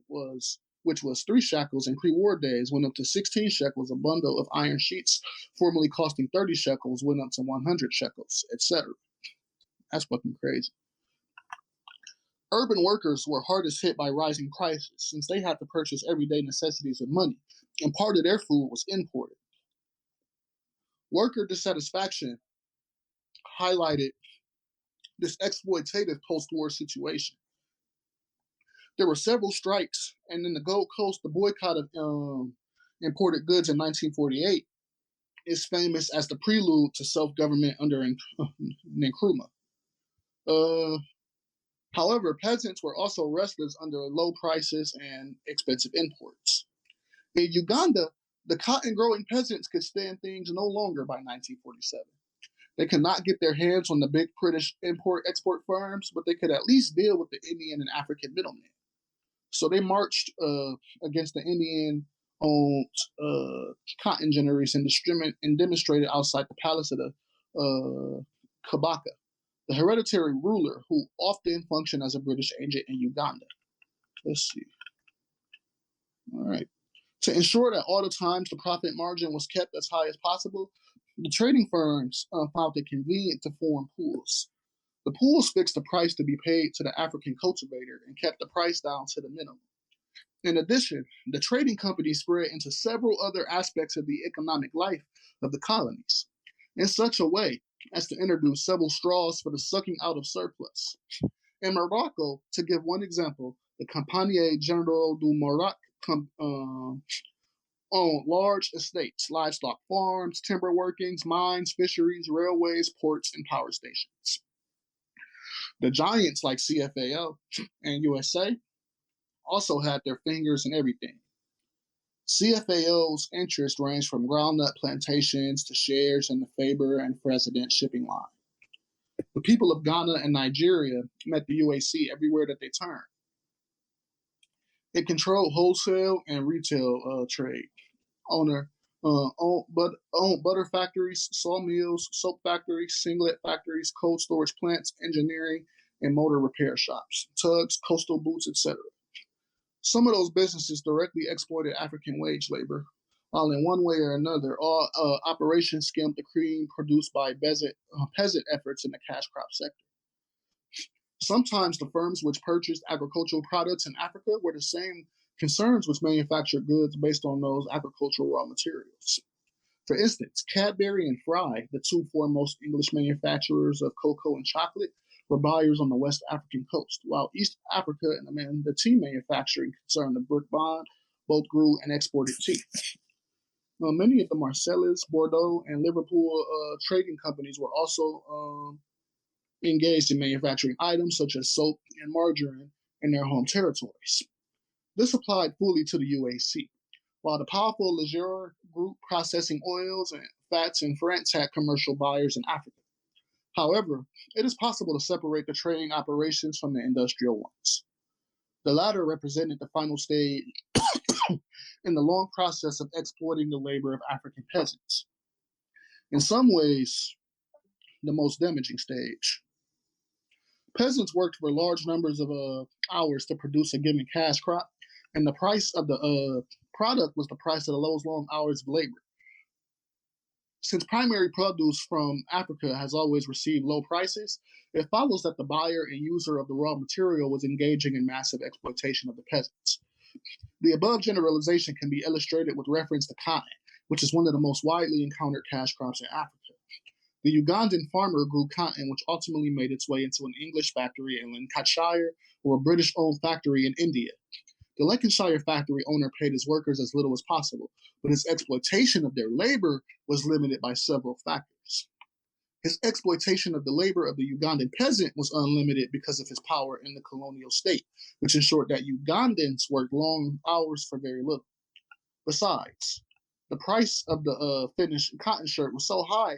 which was 3 shekels in pre-war days, went up to 16 shekels. A bundle of iron sheets, formerly costing 30 shekels, went up to 100 shekels, etc. That's fucking crazy. Urban workers were hardest hit by rising prices since they had to purchase everyday necessities with money, and part of their food was imported. Worker dissatisfaction highlighted this exploitative post-war situation. There were several strikes, and in the Gold Coast, the boycott of imported goods in 1948 is famous as the prelude to self-government under Nkrumah. However, peasants were also restless under low prices and expensive imports. In Uganda, the cotton-growing peasants could stand things no longer by 1947. They could not get their hands on the big British import-export firms, but they could at least deal with the Indian and African middlemen. So they marched against the Indian-owned cotton ginneries and demonstrated outside the palace of the Kabaka, the hereditary ruler who often functioned as a British agent in Uganda. Let's see. All right. To ensure that all the times the profit margin was kept as high as possible, the trading firms found it convenient to form pools. The pools fixed the price to be paid to the African cultivator and kept the price down to the minimum. In addition, the trading companies spread into several other aspects of the economic life of the colonies in such a way as to introduce several straws for the sucking out of surplus. In Morocco, to give one example, the Compagnie Générale du Maroc owned large estates, livestock farms, timber workings, mines, fisheries, railways, ports, and power stations. The giants like CFAO and USA also had their fingers in everything. CFAO's interests ranged from groundnut plantations to shares in the Faber and President shipping line. The people of Ghana and Nigeria met the UAC everywhere that they turned. It controlled wholesale and retail trade. Owned butter factories, sawmills, soap factories, singlet factories, cold storage plants, engineering, and motor repair shops, tugs, coastal boots, etc. Some of those businesses directly exploited African wage labor, while in one way or another, all operations skimmed the cream produced by peasant efforts in the cash crop sector. Sometimes the firms which purchased agricultural products in Africa were the same concerns which manufactured goods based on those agricultural raw materials. For instance, Cadbury and Fry, the two foremost English manufacturers of cocoa and chocolate, were buyers on the West African coast, while East Africa and the tea manufacturing concern of Bourbon both grew and exported tea. Many of the Marseilles, Bordeaux, and Liverpool trading companies were also engaged in manufacturing items such as soap and margarine in their home territories. This applied fully to the UAC, while the powerful Leger group processing oils and fats in France had commercial buyers in Africa. However, it is possible to separate the trading operations from the industrial ones. The latter represented the final stage in the long process of exploiting the labor of African peasants. In some ways, the most damaging stage. Peasants worked for large numbers of hours to produce a given cash crop, and the price of the product was the price of those long hours of labor. Since primary produce from Africa has always received low prices, it follows that the buyer and user of the raw material was engaging in massive exploitation of the peasants. The above generalization can be illustrated with reference to cotton, which is one of the most widely encountered cash crops in Africa. The Ugandan farmer grew cotton, which ultimately made its way into an English factory in Lancashire or a British-owned factory in India. The Lancashire factory owner paid his workers as little as possible, but his exploitation of their labor was limited by several factors. His exploitation of the labor of the Ugandan peasant was unlimited because of his power in the colonial state, which ensured that Ugandans worked long hours for very little. Besides, the price of the finished cotton shirt was so high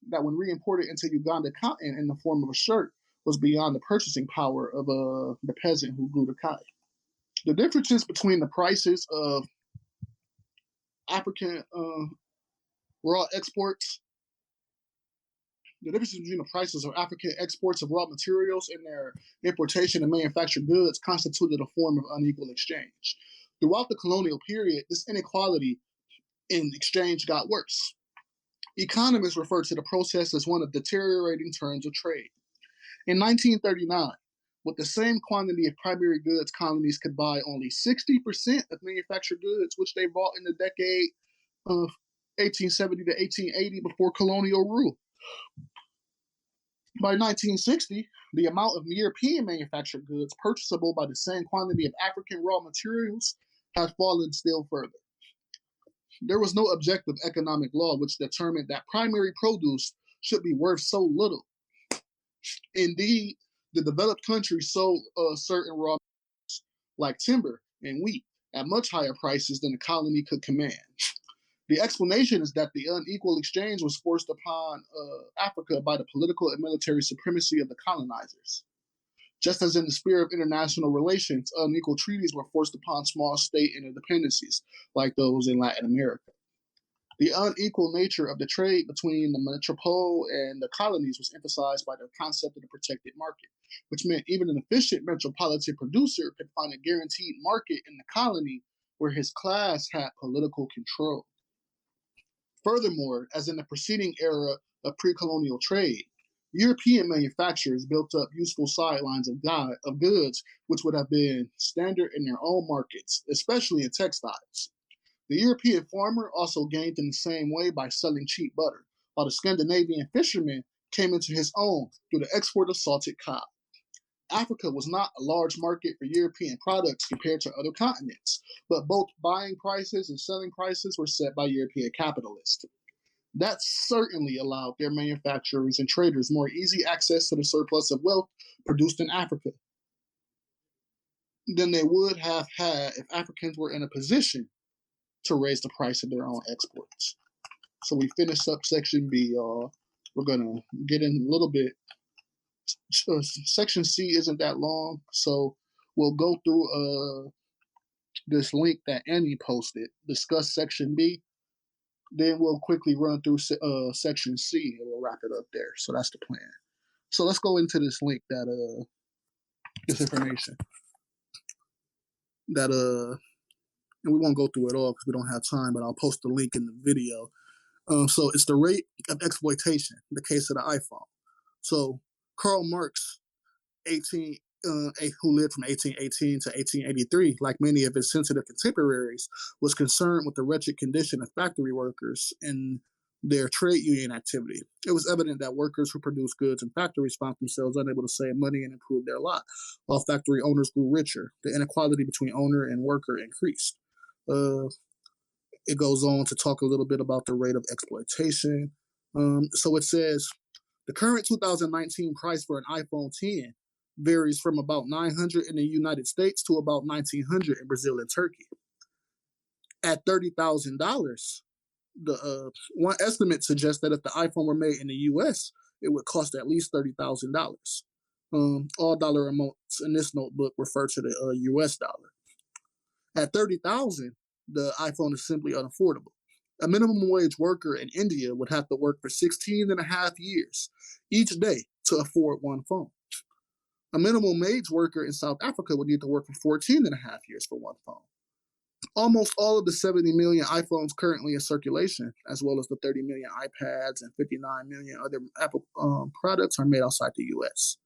that when re-imported into Uganda, cotton in the form of a shirt was beyond the purchasing power of the peasant who grew the cotton. The differences between the prices of African raw exports, the differences between the prices of African exports of raw materials and their importation and manufactured goods constituted a form of unequal exchange. Throughout the colonial period, this inequality in exchange got worse. Economists refer to the process as one of deteriorating terms of trade. In 1939, with the same quantity of primary goods, colonies could buy only 60% of manufactured goods, which they bought in the decade of 1870 to 1880 before colonial rule. By 1960, the amount of European manufactured goods purchasable by the same quantity of African raw materials had fallen still further. There was no objective economic law which determined that primary produce should be worth so little. Indeed, the developed countries sold certain raw materials like timber and wheat at much higher prices than the colony could command. The explanation is that the unequal exchange was forced upon Africa by the political and military supremacy of the colonizers. Just as in the sphere of international relations, unequal treaties were forced upon small state interdependencies, like those in Latin America. The unequal nature of the trade between the metropole and the colonies was emphasized by the concept of the protected market, which meant even an efficient metropolitan producer could find a guaranteed market in the colony where his class had political control. Furthermore, as in the preceding era of pre-colonial trade, European manufacturers built up useful sidelines of goods which would have been standard in their own markets, especially in textiles. The European farmer also gained in the same way by selling cheap butter, while the Scandinavian fisherman came into his own through the export of salted cod. Africa was not a large market for European products compared to other continents, but both buying prices and selling prices were set by European capitalists. That certainly allowed their manufacturers and traders more easy access to the surplus of wealth produced in Africa than they would have had if Africans were in a position to raise the price of their own exports. So we finished up section B, y'all. We're gonna get in a little bit. Section C isn't that long, so we'll go through this link that Annie posted, discuss section B. Then we'll quickly run through section C and we'll wrap it up there. So that's the plan. So let's go into this link that this information that and we won't go through it all because we don't have time, but I'll post the link in the video. So it's the rate of exploitation, in the case of the iPhone. So Karl Marx, who lived from 1818 to 1883, like many of his sensitive contemporaries, was concerned with the wretched condition of factory workers and their trade union activity. It was evident that workers who produced goods in factories found themselves unable to save money and improve their lot, while factory owners grew richer. The inequality between owner and worker increased. It goes on to talk a little bit about the rate of exploitation. So it says, the current 2019 price for an iPhone 10 varies from about $900 in the United States to about $1,900 in Brazil and Turkey. At $30,000, the one estimate suggests that if the iPhone were made in the U.S., it would cost at least $30,000. All dollar amounts in this notebook refer to the US dollar. At $30,000, the iPhone is simply unaffordable. A minimum wage worker in India would have to work for 16 and a half years each day to afford one phone. A minimum wage worker in South Africa would need to work for 14 and a half years for one phone. Almost all of the 70 million iPhones currently in circulation, as well as the 30 million iPads and 59 million other Apple products, are made outside the US.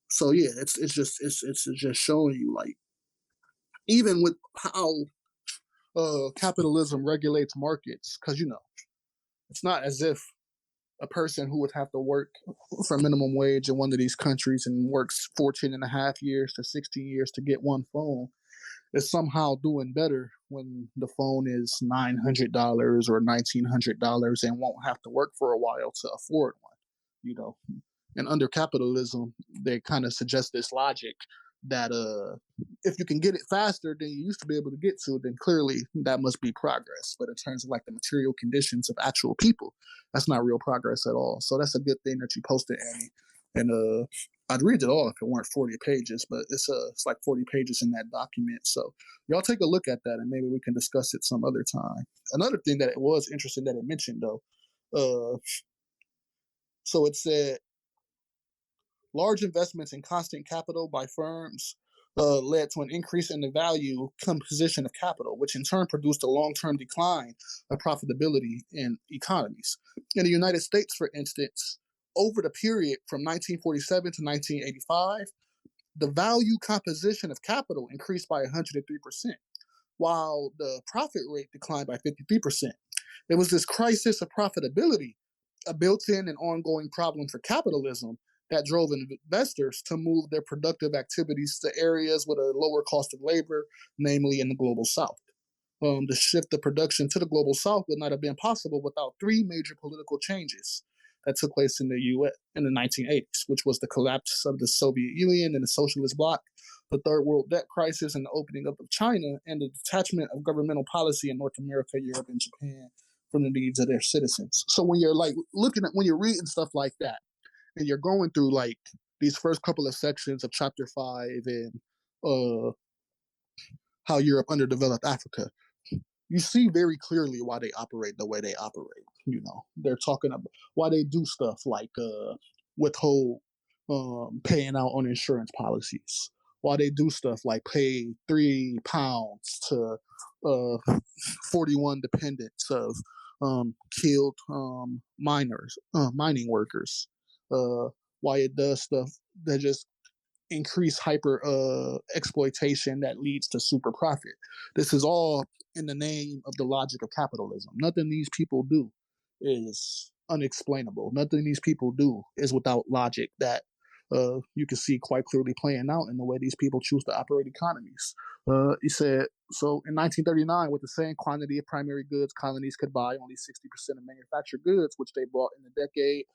So yeah, it's just showing you, like, even with how capitalism regulates markets, because it's not as if a person who would have to work for minimum wage in one of these countries and works 14 and a half years to 16 years to get one phone is somehow doing better when the phone is $900 or $1,900 and won't have to work for a while to afford one. And under capitalism, they kind of suggest this logic that if you can get it faster than you used to be able to get to, then clearly that must be progress. But in terms of like the material conditions of actual people, that's not real progress at all. So that's a good thing that you posted, Annie. And I'd read it all if it weren't 40 pages, but it's like 40 pages in that document. So y'all take a look at that, and maybe we can discuss it some other time. Another thing that it was interesting that it mentioned, though, so it said large investments in constant capital by firms led to an increase in the value composition of capital, which in turn produced a long-term decline of profitability in economies. In the United States, for instance, over the period from 1947 to 1985, the value composition of capital increased by 103%, while the profit rate declined by 53%. It was this crisis of profitability, a built-in and ongoing problem for capitalism, that drove investors to move their productive activities to areas with a lower cost of labor, namely in the global south. The shift of production to the global south would not have been possible without three major political changes that took place in the U.S. in the 1980s, which was the collapse of the Soviet Union and the socialist bloc, the third world debt crisis and the opening up of China, and the detachment of governmental policy in North America, Europe, and Japan from the needs of their citizens. So when you're like when you're reading stuff like that, and you're going through like these first couple of sections of chapter 5 and how Europe underdeveloped Africa, you see very clearly why they operate the way they operate. They're talking about why they do stuff like withhold paying out on insurance policies, why they do stuff like pay £3 to 41 dependents of killed mining workers, why it does stuff that just increase hyper exploitation that leads to super profit. This is all in the name of the logic of capitalism. Nothing these people do is unexplainable. Nothing these people do is without logic that you can see quite clearly playing out in the way these people choose to operate economies. He said, so in 1939, with the same quantity of primary goods, colonies could buy only 60% of manufactured goods, which they bought in the decade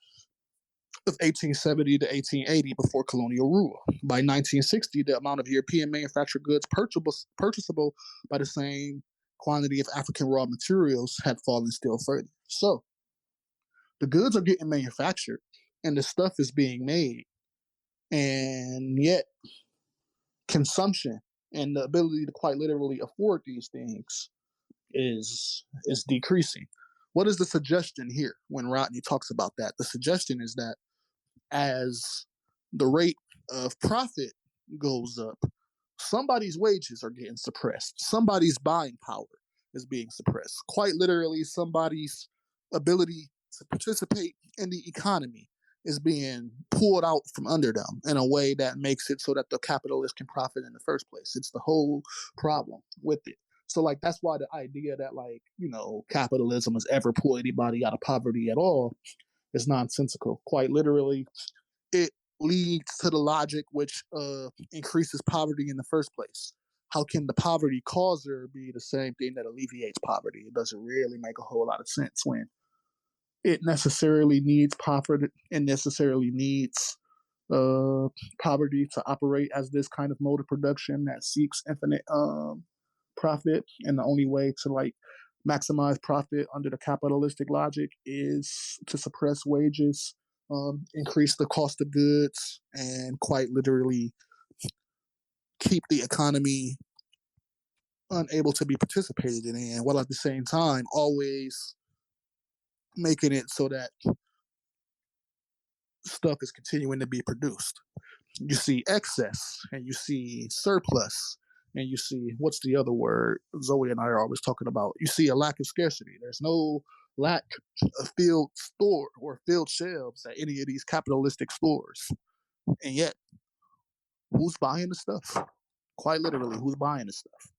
of 1870 to 1880 before colonial rule. By 1960, the amount of European manufactured goods purchasable by the same quantity of African raw materials had fallen still further. So the goods are getting manufactured and the stuff is being made, and yet consumption and the ability to quite literally afford these things is decreasing. What is the suggestion here when Rodney talks about that? The suggestion is that as the rate of profit goes up, somebody's wages are getting suppressed. Somebody's buying power is being suppressed. Quite literally, somebody's ability to participate in the economy is being pulled out from under them in a way that makes it so that the capitalist can profit in the first place. It's the whole problem with it. So, like, that's why the idea that, like, capitalism has ever pulled anybody out of poverty at all is nonsensical. Quite literally, it leads to the logic which increases poverty in the first place. How can the poverty causer be the same thing that alleviates poverty? It doesn't really make a whole lot of sense when it necessarily needs poverty and necessarily needs poverty to operate as this kind of mode of production that seeks infinite profit. And the only way to, like, maximize profit under the capitalistic logic is to suppress wages, increase the cost of goods, and quite literally keep the economy unable to be participated in, while at the same time always making it so that stuff is continuing to be produced. You see excess and you see surplus and you see, what's the other word Zoe and I are always talking about? You see a lack of scarcity. There's no lack of field store or field shelves at any of these capitalistic stores. And yet, who's buying the stuff? Quite literally, who's buying the stuff?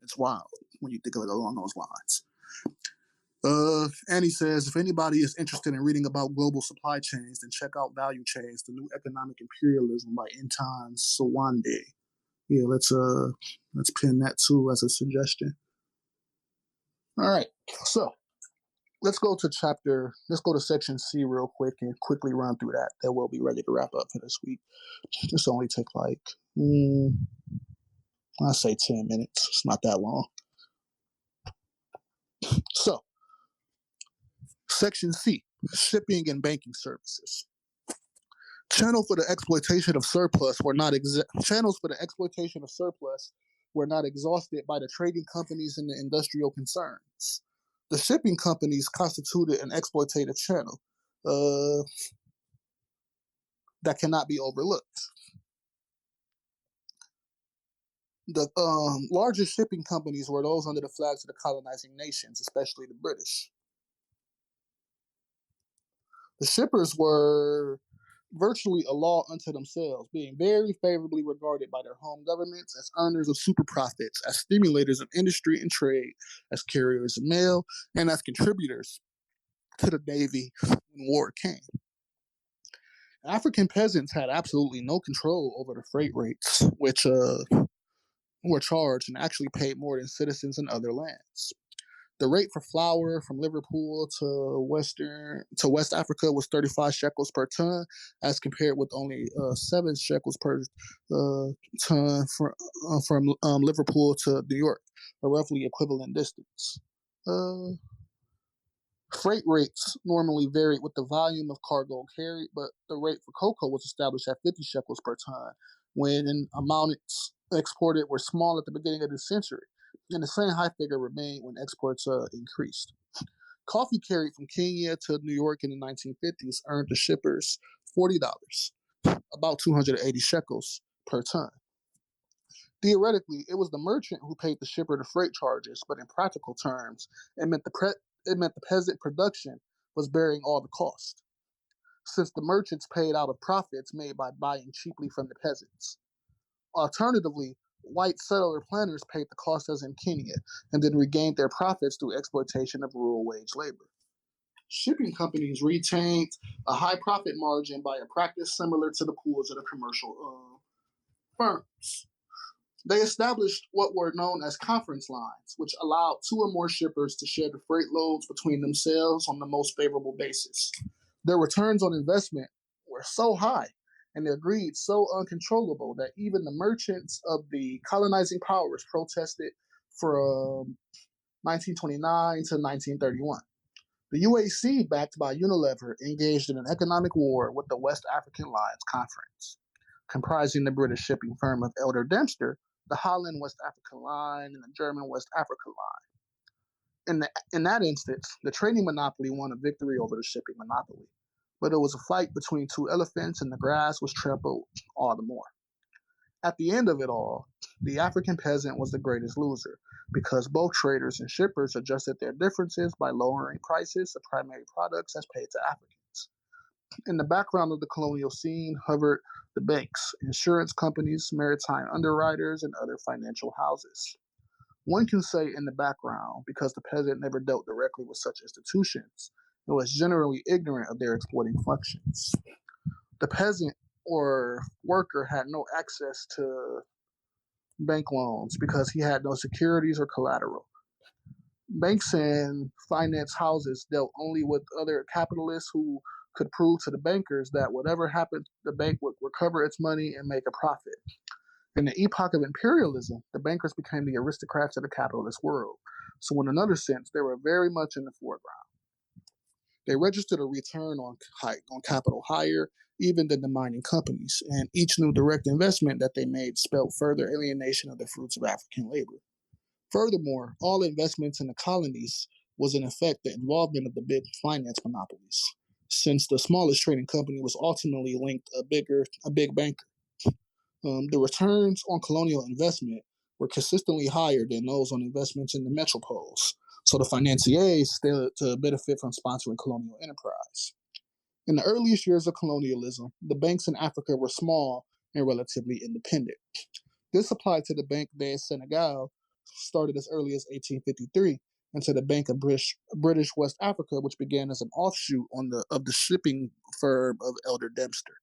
It's wild when you think of it along those lines. And he says, if anybody is interested in reading about global supply chains, then check out Value Chains, The New Economic Imperialism by Intan Sawande. Yeah, let's pin that too as a suggestion. All right, so let's go to section C real quick and quickly run through that. Then we'll be ready to wrap up for this week. This only take like, I'll say 10 minutes. It's not that long. So, section C, shipping and banking services. Channels for the exploitation of surplus were not exhausted by the trading companies and the industrial concerns. The shipping companies constituted an exploitative channel that cannot be overlooked. The largest shipping companies were those under the flags of the colonizing nations, especially the British. The shippers were virtually a law unto themselves, being very favorably regarded by their home governments as earners of super profits, as stimulators of industry and trade, as carriers of mail, and as contributors to the Navy when war came. African peasants had absolutely no control over the freight rates, which were charged and actually paid more than citizens in other lands. The rate for flour from Liverpool to West Africa was 35 shekels per ton, as compared with only 7 shekels per ton from Liverpool to New York, a roughly equivalent distance. Freight rates normally varied with the volume of cargo carried, but the rate for cocoa was established at 50 shekels per ton, when amounts exported were small at the beginning of the century, and the same high figure remained when exports increased. Coffee carried from Kenya to New York in the 1950s earned the shippers $40, about 280 shekels per ton. Theoretically, it was the merchant who paid the shipper the freight charges, but in practical terms, it meant the peasant production was bearing all the cost, since the merchants paid out of profits made by buying cheaply from the peasants. Alternatively, white settler planters paid the cost as in Kenya, and then regained their profits through exploitation of rural wage labor. Shipping companies retained a high profit margin by a practice similar to the pools of the commercial firms. They established what were known as conference lines, which allowed 2 or more shippers to share the freight loads between themselves on the most favorable basis. Their returns on investment were so high and their greed so uncontrollable that even the merchants of the colonizing powers protested from 1929 to 1931. The UAC, backed by Unilever, engaged in an economic war with the West African Lines Conference, comprising the British shipping firm of Elder Dempster, the Holland West African Line, and the German West Africa Line. In that instance, the trading monopoly won a victory over the shipping monopoly, but it was a fight between 2 elephants, and the grass was trampled all the more. At the end of it all, the African peasant was the greatest loser, because both traders and shippers adjusted their differences by lowering prices of primary products as paid to Africans. In the background of the colonial scene hovered the banks, insurance companies, maritime underwriters, and other financial houses. One can say in the background because the peasant never dealt directly with such institutions and was generally ignorant of their exploiting functions. The peasant or worker had no access to bank loans because he had no securities or collateral. Banks and finance houses dealt only with other capitalists who could prove to the bankers that whatever happened, the bank would recover its money and make a profit. In the epoch of imperialism, the bankers became the aristocrats of the capitalist world. So, in another sense, they were very much in the foreground. They registered a return on capital higher even than the mining companies, and each new direct investment that they made spelled further alienation of the fruits of African labor. Furthermore, all investments in the colonies was in effect the involvement of the big finance monopolies, since the smallest trading company was ultimately linked a big banker. The returns on colonial investment were consistently higher than those on investments in the metropoles, so the financiers stood to benefit from sponsoring colonial enterprise. In the earliest years of colonialism, the banks in Africa were small and relatively independent. This applied to the Banque de Senegal, started as early as 1853, and to the Bank of British West Africa, which began as an offshoot of the shipping firm of Elder Dempster.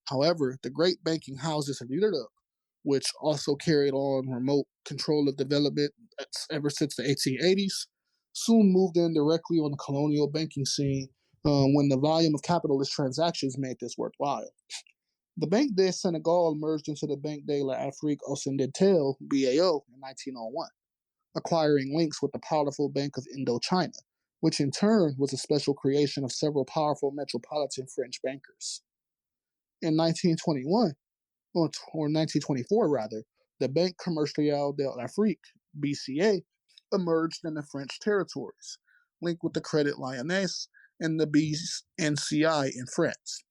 However, the great banking houses of Europe, which also carried on remote control of development ever since the 1880s, soon moved in directly on the colonial banking scene when the volume of capitalist transactions made this worthwhile. The Banque de Senegal merged into the Banque de l'Afrique Occidentale (BAO) in 1901, acquiring links with the powerful Bank of Indochina, which in turn was a special creation of several powerful metropolitan French bankers. In 1921, or 1924 rather, the Banque Commerciale de l'Afrique (BCA) emerged in the French territories, linked with the Credit Lyonnais and the BNCI in France.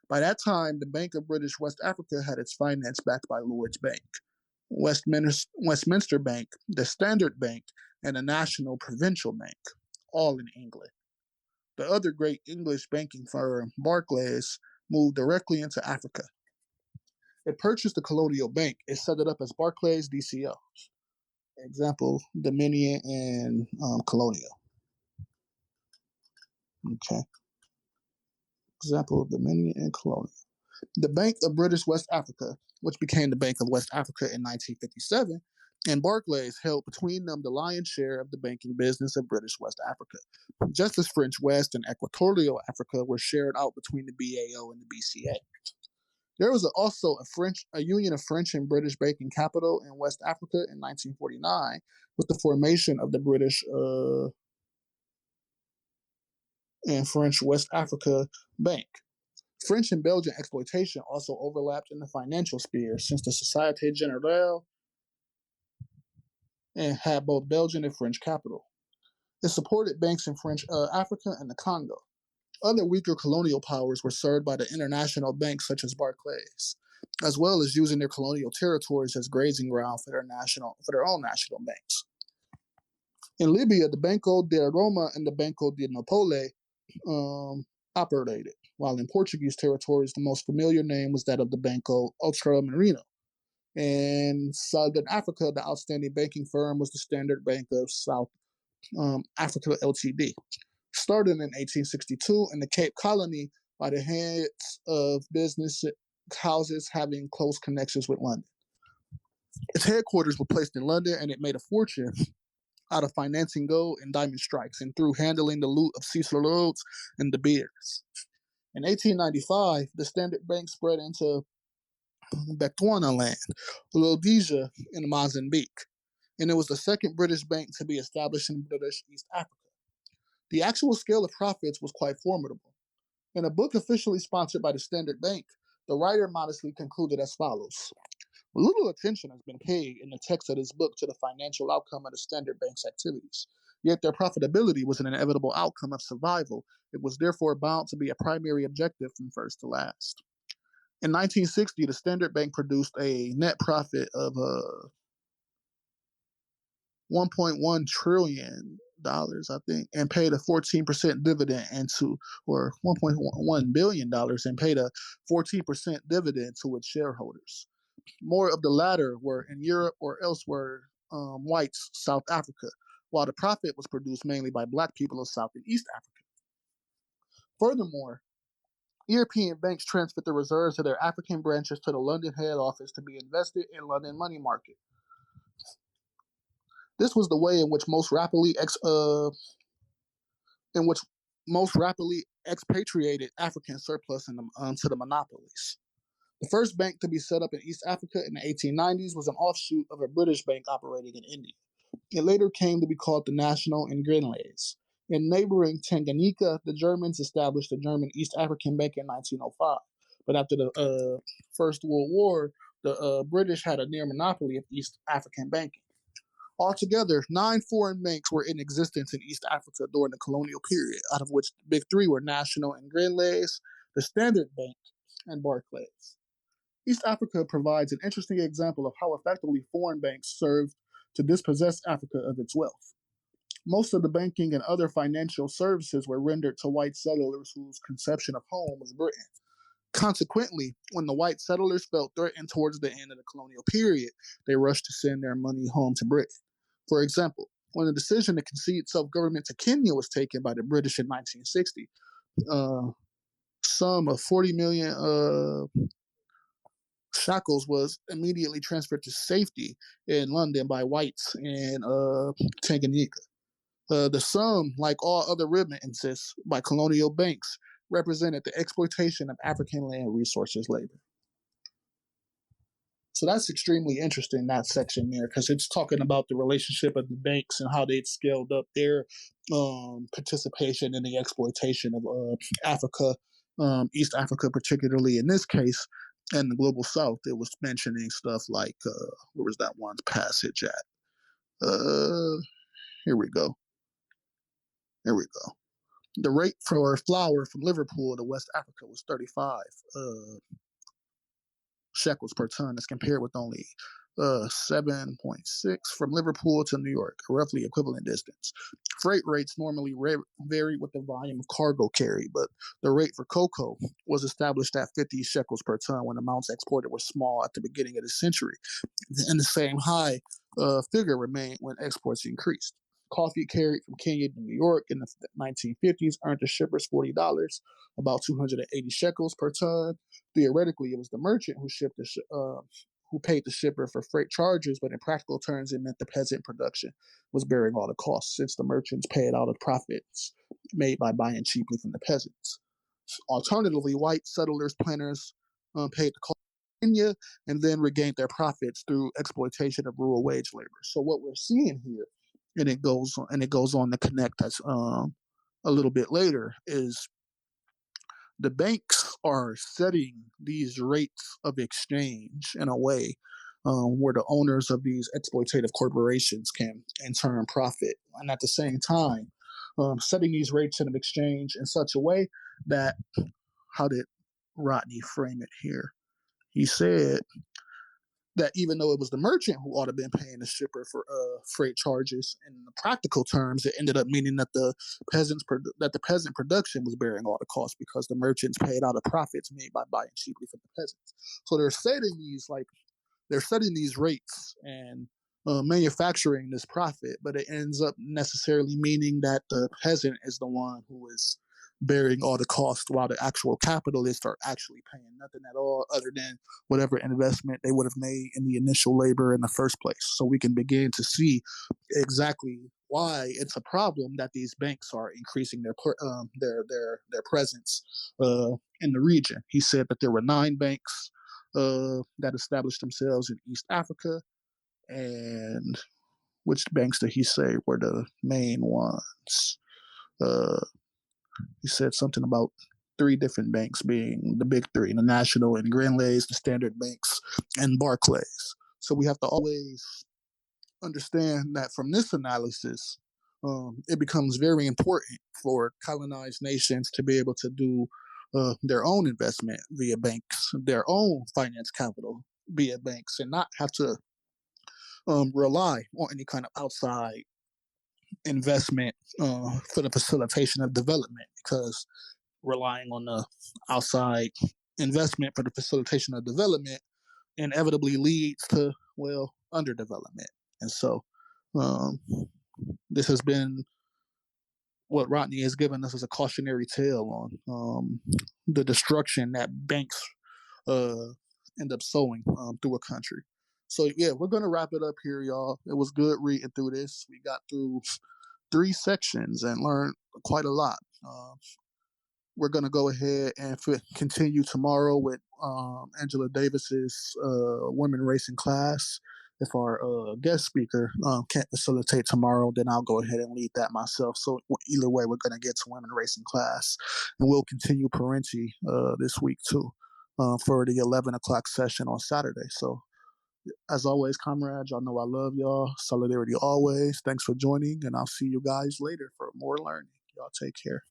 By that time, the Bank of British West Africa had its finance backed by Lloyds Bank, Westminster Bank, the Standard Bank, and the National Provincial Bank, all in England. The other great English banking firm, Barclays, moved directly into Africa. It purchased the Colonial Bank and set it up as Barclays DCO. Example, Dominion and Colonial. Okay. Example of Dominion and Colonial. The Bank of British West Africa, which became the Bank of West Africa in 1957, and Barclays held between them the lion's share of the banking business of British West Africa, just as French West and Equatorial Africa were shared out between the BAO and the BCA. There was also a union of French and British banking capital in West Africa in 1949 with the formation of the British and French West Africa Bank. French and Belgian exploitation also overlapped in the financial sphere since the Société Générale and had both Belgian and French capital. It supported banks in French Africa and the Congo. Other weaker colonial powers were served by the international banks such as Barclays, as well as using their colonial territories as grazing ground for their own national banks. In Libya, the Banco de Roma and the Banco de Napoli operated, while in Portuguese territories, the most familiar name was that of the Banco Ultramarino. In Southern Africa, the outstanding banking firm was the Standard Bank of South Africa Ltd. Started in 1862 in the Cape Colony by the heads of business houses having close connections with London. Its headquarters were placed in London, and it made a fortune out of financing gold and diamond strikes and through handling the loot of Cecil Rhodes and De Beers. In 1895, the Standard Bank spread into Bechuana land, Rhodesia, and Mozambique, and it was the second British bank to be established in British East Africa. The actual scale of profits was quite formidable. In a book officially sponsored by the Standard Bank, the writer modestly concluded as follows. Little attention has been paid in the text of this book to the financial outcome of the Standard Bank's activities. Yet their profitability was an inevitable outcome of survival. It was therefore bound to be a primary objective from first to last. In 1960, the Standard Bank produced a net profit of $1.1 trillion, I think, and paid a 14% dividend or $1.1 billion and paid a 14% dividend to its shareholders. More of the latter were in Europe or elsewhere, whites, South Africa, while the profit was produced mainly by black people of South and East Africa. Furthermore, European banks transferred the reserves of their African branches to the London head office to be invested in London money market. This was the way in which most rapidly expatriated African surplus to the monopolies. The first bank to be set up in East Africa in the 1890s was an offshoot of a British bank operating in India. It later came to be called the National Ingrenlays. In neighboring Tanganyika, the Germans established the German East African Bank in 1905. But after the First World War, the British had a near monopoly of East African banking. Altogether, 9 foreign banks were in existence in East Africa during the colonial period, out of which the big three were National Ingrenlays, the Standard Bank, and Barclays. East Africa provides an interesting example of how effectively foreign banks served to dispossess Africa of its wealth. Most of the banking and other financial services were rendered to white settlers whose conception of home was Britain. Consequently, when the white settlers felt threatened towards the end of the colonial period, they rushed to send their money home to Britain. For example, when the decision to concede self-government to Kenya was taken by the British in 1960, sum of 40 million shekels was immediately transferred to safety in London by whites in Tanganyika. The sum, like all other remittances by colonial banks, represented the exploitation of African land resources labor. So that's extremely interesting, that section there, because it's talking about the relationship of the banks and how they'd scaled up their participation in the exploitation of Africa, East Africa, particularly in this case, and the global South. It was mentioning stuff like, where was that one passage at? Here we go. Here we go. The rate for flour from Liverpool to West Africa was 35 shekels per ton, as compared with only 7.6 from Liverpool to New York, a roughly equivalent distance. Freight rates normally vary with the volume of cargo carried, but the rate for cocoa was established at 50 shekels per ton when amounts exported were small at the beginning of the century, and the same high figure remained when exports increased. Coffee carried from Kenya to New York in the 1950s earned the shippers $40, about 280 shekels per ton. Theoretically, it was the merchant who paid the shipper for freight charges, but in practical terms, it meant the peasant production was bearing all the costs, since the merchants paid out of profits made by buying cheaply from the peasants. Alternatively, white settlers, planters paid the cost of Kenya and then regained their profits through exploitation of rural wage labor. So what we're seeing here, and it goes on to connect us a little bit later, is the banks are setting these rates of exchange in a way where the owners of these exploitative corporations can in turn profit, and at the same time setting these rates of exchange in such a way that, how did Rodney frame it here? He said that even though it was the merchant who ought to have been paying the shipper for freight charges, in the practical terms, it ended up meaning that the peasant production was bearing all the costs because the merchants paid out of profits made by buying cheaply from the peasants. So they're setting these rates and manufacturing this profit, but it ends up necessarily meaning that the peasant is the one who is bearing all the cost, while the actual capitalists are actually paying nothing at all other than whatever investment they would have made in the initial labor in the first place. So we can begin to see exactly why it's a problem that these banks are increasing their presence in the region. He said that there were 9 banks that established themselves in East Africa, and which banks did he say were the main ones? Uh, he said something about 3 different banks being the big 3: the National and Ingrenlays, the Standard Banks, and Barclays. So we have to always understand that from this analysis, it becomes very important for colonized nations to be able to do their own investment via banks, their own finance capital via banks, and not have to rely on any kind of outside investment for the facilitation of development, because relying on the outside investment for the facilitation of development inevitably leads to, well, underdevelopment. And so um, this has been what Rodney has given us as a cautionary tale on the destruction that banks uh, end up sowing through a country. So yeah, we're gonna wrap it up here, y'all. It was good reading through this. We got through 3 sections and learned quite a lot. we're going to go ahead and continue tomorrow with Angela Davis's women racing class. If our guest speaker can't facilitate tomorrow, then I'll go ahead and lead that myself. So either way, we're going to get to women racing class, and we'll continue Parenti this week too for the 11 o'clock session on Saturday. So as always, comrades, y'all know I love y'all. Solidarity always. Thanks for joining, and I'll see you guys later for more learning. Y'all take care.